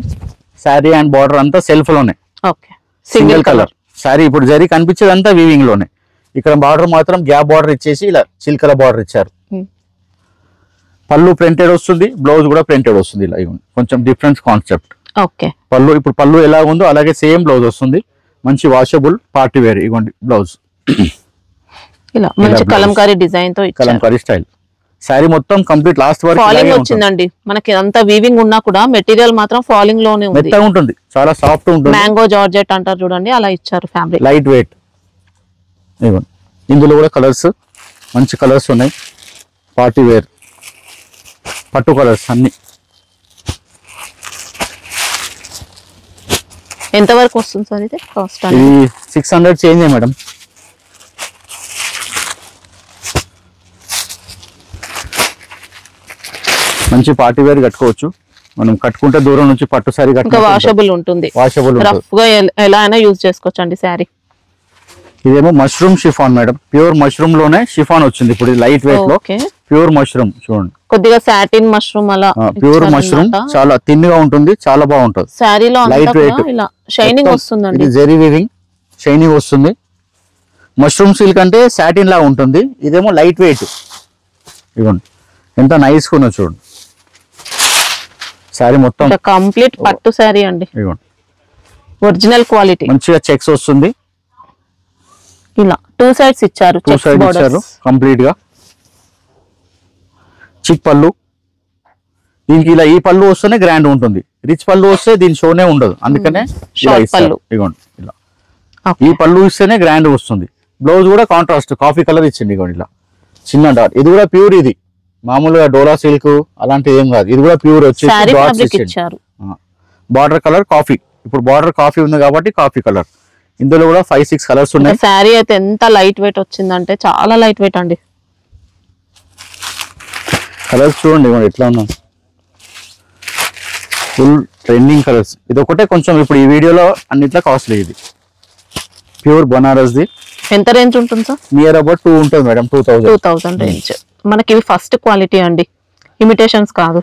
శారీ అండ్ బార్డర్ అంతా సెల్ఫ్ లోనే. Okay single colour sari. ఇప్పుడు జరీ కనిపించేది అంతా వీవింగ్ లోనే. ఇక్కడ బార్డర్ మాత్రం గ్యాప్ బార్డర్ ఇచ్చేసి ఇలా చిల్కల బార్డర్ ఇచ్చారు. పళ్ళు ప్రింటెడ్ వస్తుంది, బ్లౌజ్ కూడా ప్రింటెడ్ వస్తుంది. ఇలా కొంచెం డిఫరెంట్ కాన్సెప్ట్. ఓకే పళ్ళు ఇప్పుడు పళ్ళు ఎలా ఉందో అలాగే సేమ్ బ్లౌజ్ వస్తుంది. మంచి వాషబుల్ పార్టీ వేర్. ఇవ్వండి బ్లౌజ్ ఇలా మంచి కలంకారీ డిజైన్ తో ఇచ్చారు, కలంకారీ స్టైల్. శారీ మొత్తం కంప్లీట్ లాస్ట్ వరకు ఫాలింగ్ వచ్చిందండి. మనకి అంతా వీవింగ్ ఉన్నా కూడా మెటీరియల్ మాత్రం ఫాలింగ్ లోనే ఉంది. మెత్తగా ఉంటుంది, చాలా సాఫ్ట్ ఉంటుంది. మ్యాంగో జార్జెట్ అంటారు చూడండి, అలా ఇచ్చారు ఫ్యాబ్రిక్. Light weight. ఇవ్వండి ఇందులో కూడా కలర్స్ మంచి కలర్స్ ఉన్నాయి. పార్టీ వేర్ పట్టు కలర్స్ అన్ని. ఎంత వరకు వస్తుంది సార్ ఇది కాస్ట్? ఇది 600 చేంజ్ మేడం. మంచి పార్టీ వేర్ కట్టుకోవచ్చు మనం. కట్టుకుంటే దూరం నుంచి పట్టు సారీ కట్టుకుంటే వాషబుల్ ఉంటుంది, వాషబుల్ రఫ్ గా ఎలా అయినా యూజ్ చేసుకోవచ్చు అండి శారీ. ఇదేమో mushroom chiffon madam, pure mushroom లోనే షిఫాన్ వచ్చింది. ఇప్పుడు లైట్ వెయిట్ లో ప్యూర్ మష్రూమ్ చూడండి, కొద్దిగా సాటిన్ మష్రూమ్ అలా. ప్యూర్ మష్రూమ్ చాలా థిన్ గా ఉంటుంది, చాలా బాగుంటుంది. శారీలో లైట్ వెయిట్, ఇలా షైనింగ్ వస్తుందండి. ఇది జెరీ వీవింగ్, షైనింగ్ వస్తుంది. మష్రూమ్ సిల్క్ అంటే సాటిన్ లా ఉంటుంది, ఇదేమో లైట్ వెయిట్. ఇవ్వండి ఎంత నైస్ గా ఉన్నది చూడండి. శారీ మొత్తం కంప్లీట్ పట్టు శారీ అండి. ఇవ్వండి ఒరిజినల్ క్వాలిటీ. మంచిగా చెక్స్ వస్తుంది. ఇలా 2 సైడ్స్ ఇచ్చారు, 2 సైడ్ ఇచ్చారు కంప్లీట్ గా. చిక్ పళ్ళు. దీనికి ఇలా ఈ పళ్ళు వస్తేనే గ్రాండ్ ఉంటుంది. రిచ్ పళ్ళు వస్తే దీని షోనే ఉండదు, అందుకనే ఇవ్వండి ఇలా ఈ పళ్ళు ఇస్తేనే గ్రాండ్ వస్తుంది. బ్లౌజ్ కూడా కాంట్రాస్ట్ కాఫీ కలర్ ఇచ్చింది. ఇవ్వండి ఇలా చిన్న డాట్. ఇది కూడా ప్యూర్. ఇది మామూలుగా డోలా సిల్క్ అలాంటిది ఏం కాదు, ఇది కూడా ప్యూర్ వచ్చేసి బార్డర్ కలర్ కాఫీ, ఇప్పుడు బార్డర్ కాఫీ ఉంది కాబట్టి కాఫీ కలర్. ఇందులో కూడా 5-6 కలర్స్ ఉన్నాయి. శారీ అయితే ఎంత లైట్ వెయిట్ వచ్చిందంటే చాలా లైట్ వెయిట్ అండి. కలర్స్ చూడండి ఎట్లా ఉన్నాం, ఫుల్ ట్రెండింగ్ కలర్స్. ఇది ఒకటే కొంచెం ఇప్పుడు ఈ వీడియోలో అన్నిట్లో కాస్ట్లీ. ఇది ప్యూర్ బనారస్ ది. ఎంత రేంజ్ ఉంటుంది సార్? నియర్ అబౌట్ 2 ఉంటుంది మేడం, 2000 రేంజ్. మనకి ఇవి ఫస్ట్ క్వాలిటీ అండి, ఇమిటేషన్స్ కాదు.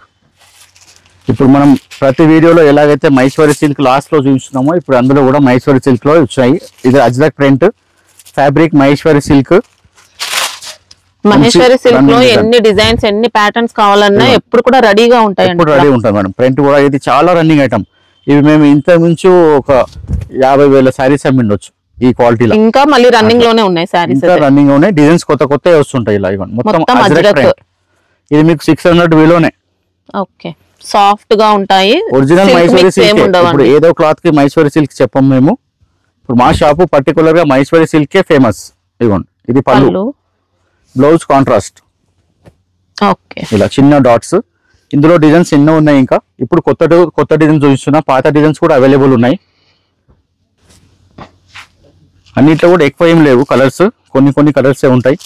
ఇప్పుడు మనం ప్రతి వీడియోలో ఎలాగైతే మహేశ్వరి సిల్క్ లాస్ట్ లో చూస్తున్నామో ఇప్పుడు అందులో కూడా మహేశ్వరి సిల్క్ లో వచ్చాయి. ఇది Ajrak print fabric, Maheshwari silk. Maheshwari silk లో ఎన్ని డిజైన్స్ ఎన్ని ప్యాటర్న్స్ కావాలన్నా ఎప్పుడు కూడా రెడీగా ఉంటాయి. ఎప్పుడు రెడీ ఉంటుంది మేడం. ప్రింట్ కూడా ఇది చాలా రన్నింగ్ ఐటమ్. ఇవి మేము ఇంత మించు ఒక 50,000 శారీస్ అమ్మిండొచ్చు ఈ క్వాలిటీలో. ఇంకా మళ్ళీ రన్నింగ్ లోనే ఉన్నాయి శారీస్, ఇంకా రన్నింగ్ ఉన్నాయి. డిజైన్స్ కొత్త కొత్త వస్తుంటాయి ఇలా. ఇవ్వండి మొత్తం అజ్రక్ ప్రింట్. ఇది మీకు 600 విలోనే. ఓకే, సాఫ్ట్ గా ఉంటాయి. Original Maheshwari silk. ఇప్పుడు ఏదో క్లాత్ కి మహేశ్వరి సిల్క్ చెప్పం మేము. ఇప్పుడు మా షాపు పర్టికులర్ గా మహేశ్వరి సిల్క్ ఫేమస్. ఇవ్వండి ఇది పళ్ళు, బ్లౌజ్ కాంట్రాస్ట్. ఓకే, ఇలా చిన్న డాట్స్. ఇందులో డిజైన్స్ ఎన్నో ఉన్నాయి. ఇంకా ఇప్పుడు కొత్త డిజైన్స్ చూపిస్తున్నా, పాత డిజైన్స్ కూడా అవైలబుల్ ఉన్నాయి. అన్నిట్లో కూడా ఎక్కువ ఏం లేవు కలర్స్, కొన్ని కలర్సే ఉంటాయి.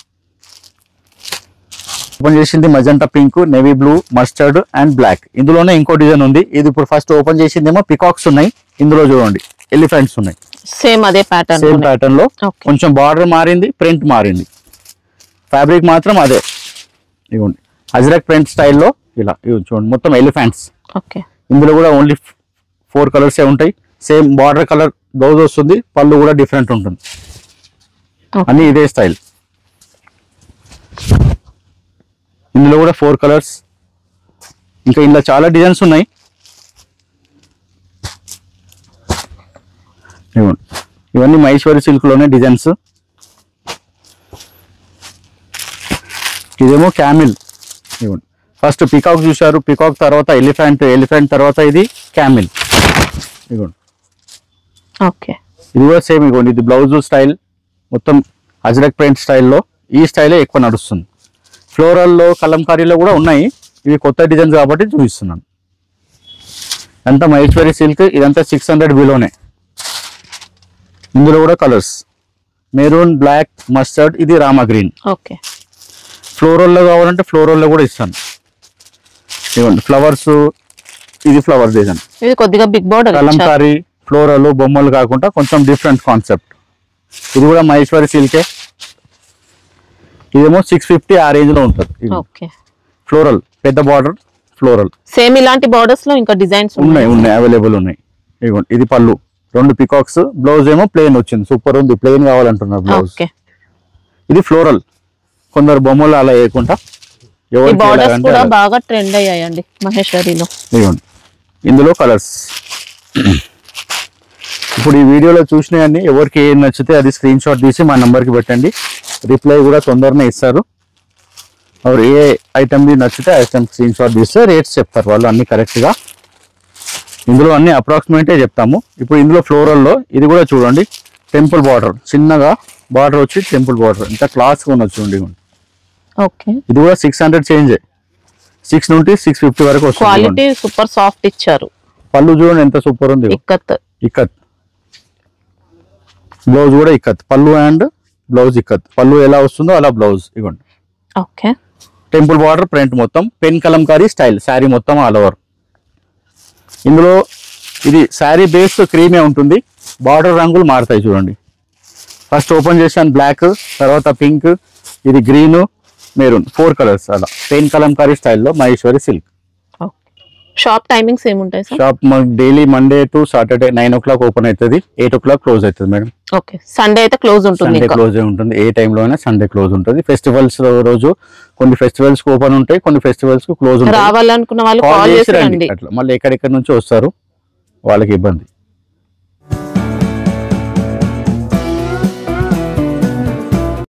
ఓపెన్ చేసింది magenta pink, navy blue, mustard and black. ఇందులోనే ఇంకో డిజైన్ ఉంది. ఇది ఇప్పుడు ఫస్ట్ ఓపెన్ చేసిందేమో పికాక్స్ ఉన్నాయి. ఇందులో చూడండి ఎలిఫెంట్స్ ఉన్నాయి. సేమ్ అదే ప్యాటర్న్, సేమ్ ప్యాటర్న్ లో కొంచెం బార్డర్ మారింది, ప్రింట్ మారింది, ఫ్యాబ్రిక్ మాత్రం అదే. ఇవ్వండి అజ్రక్ ప్రింట్ స్టైల్లో ఇలా చూడండి మొత్తం ఎలిఫెంట్స్. ఓకే, ఇందులో కూడా ఓన్లీ 4 కలర్సే ఉంటాయి. సేమ్ బార్డర్ కలర్ బ్లౌజ్ వస్తుంది, పళ్ళు కూడా డిఫరెంట్ ఉంటుంది. అన్ని ఇదే స్టైల్. ఇందులో కూడా 4 కలర్స్. ఇంకా ఇందులో చాలా డిజైన్స్ ఉన్నాయి. ఇవన్నీ మహేశ్వరి సిల్క్ లోనే డిజైన్స్. ఇదేమో క్యామిల్. ఇవ్వండి ఫస్ట్ పికాక్ చూశారు, పికాక్ తర్వాత ఎలిఫెంట్, ఎలిఫెంట్ తర్వాత ఇది క్యామిల్. ఇవ్వండి ఓకే, ఇది కూడా సేమ్. ఇవ్వండి ఇది బ్లౌజ్ స్టైల్ మొత్తం అజ్రక్ ప్రింట్ స్టైల్లో. ఈ స్టైలే ఎక్కువ నడుస్తుంది. ఫ్లోరల్లో కలంకారీలో కూడా ఉన్నాయి. ఇవి కొత్త డిజైన్స్ కాబట్టి చూపిస్తున్నాను. అంతా మహేశ్వరి సిల్క్. ఇదంతా 600 బిలోనే. ఇందులో కూడా కలర్స్ మెరూన్, బ్లాక్, మస్టర్డ్, ఇది రామా గ్రీన్. ఓకే, ఫ్లోరల్లో కావాలంటే ఫ్లోరల్లో కూడా ఇస్తాను. ఇవ్వండి ఫ్లవర్స్, ఇది ఫ్లవర్ డిజైన్. ఇది కొద్దిగా బిగ్ బోర్డర్ కలంకారీ, ఫ్లోరల్, బొమ్మలు కాకుండా కొంచెం డిఫరెంట్ కాన్సెప్ట్. ఇది కూడా మహేశ్వరి సిల్కే. ఇదేమో 650 ఆ రేంజ్ లో ఉంటుంది. ఓకే, ఫ్లోరల్ పెద్ద బార్డర్, ఫ్లోరల్. సేమ్ ఇలాంటి బార్డర్స్ లో ఇంకా డిజైన్స్ ఉన్నాయి అవైలబుల్ ఉన్నాయి. ఇదిగోండి ఇది పళ్ళు, 2 పికాక్స్. బ్లౌజ్ ఏమో ప్లెయిన్ వచ్చింది, సూపర్ ఉంది. ప్లెయిన్ కావాలంటున్నారు బ్లౌజ్. ఇది ఫ్లోరల్. కొందరు బొమ్మలు అలా వేయకుండా బాగా ట్రెండ్ అయ్యాయండి మహేశ్వరిలో. ఇదిగోండి ఇందులో కలర్స్. ఇప్పుడు ఈ వీడియోలో చూసినవన్నీ ఎవరికి ఏం నచ్చితే అది స్క్రీన్ షాట్ తీసి మా నంబర్కి పెట్టండి. రిప్లై కూడా తొందరనే ఇస్తారు. ఎవరు ఏ ఐటమ్ నచ్చితే ఐటమ్ స్క్రీన్ షాట్ తీస్తే రేట్స్ చెప్తారు వాళ్ళు అన్ని కరెక్ట్గా. ఇందులో అన్ని అప్రాక్సిమేటే చెప్తాము. ఇప్పుడు ఇందులో ఫ్లోరల్లో ఇది కూడా చూడండి, టెంపుల్ బార్డర్, చిన్నగా బార్డర్ వచ్చి టెంపుల్ బార్డర్. ఇంత క్లాస్గా ఉన్నది చూడండి. ఓకే, ఇది కూడా 600 చేంజ్, 6 నుండి 650 వరకు వస్తుంది. క్వాలిటీ సూపర్ సాఫ్ట్ ఇచ్చారు. పళ్ళు చూడండి ఎంత సూపర్ ఉంది. ఇక్కత్ బ్లౌజ్ కూడా ఇక్కత్. పళ్ళు అండ్ బ్లౌజ్ ఇక్కత్. పళ్ళు ఎలా వస్తుందో అలా బ్లౌజ్. ఇవ్వండి ఓకే, టెంపుల్ బార్డర్ ప్రింట్ మొత్తం పెన్ కలంకారీ స్టైల్. శారీ మొత్తం ఆల్ ఓవర్. ఇందులో ఇది శారీ బేస్ క్రీమే ఉంటుంది. బార్డర్ రంగులు మారుతాయి చూడండి. ఫస్ట్ ఓపెన్ చేశాను బ్లాక్, తర్వాత పింక్, ఇది గ్రీన్, మెరూన్, 4 కలర్స్ అలా పెన్ కలంకారీ స్టైల్లో మహేశ్వరి సిల్క్. షాప్ టైమింగ్స్ ఏముంటాయి sir? Shop daily Monday to Saturday 9 o'clock open అవుతుంది, 8 o'clock క్లోజ్ అవుతుంది మేడం. ఓకే, సండే అయితే క్లోజ్ ఉంటుంది. సండే క్లోజ్ ఉంటుంది. ఏ టైంలో అయినా సండే క్లోజ్ ఉంటుంది. ఫెస్టివల్స్ రోజు కొన్ని ఫెస్టివల్స్ కి ఓపెన్ ఉంటాయి, కొన్ని ఫెస్టివల్స్ కి క్లోజ్ ఉంటాయి. రావాలనుకున్న వాళ్ళు కాల్ చేసి రండి. అట్లా మళ్ళీ ఎక్కడెక్కడ నుంచి వస్తారు, వాళ్ళకి ఇబ్బంది.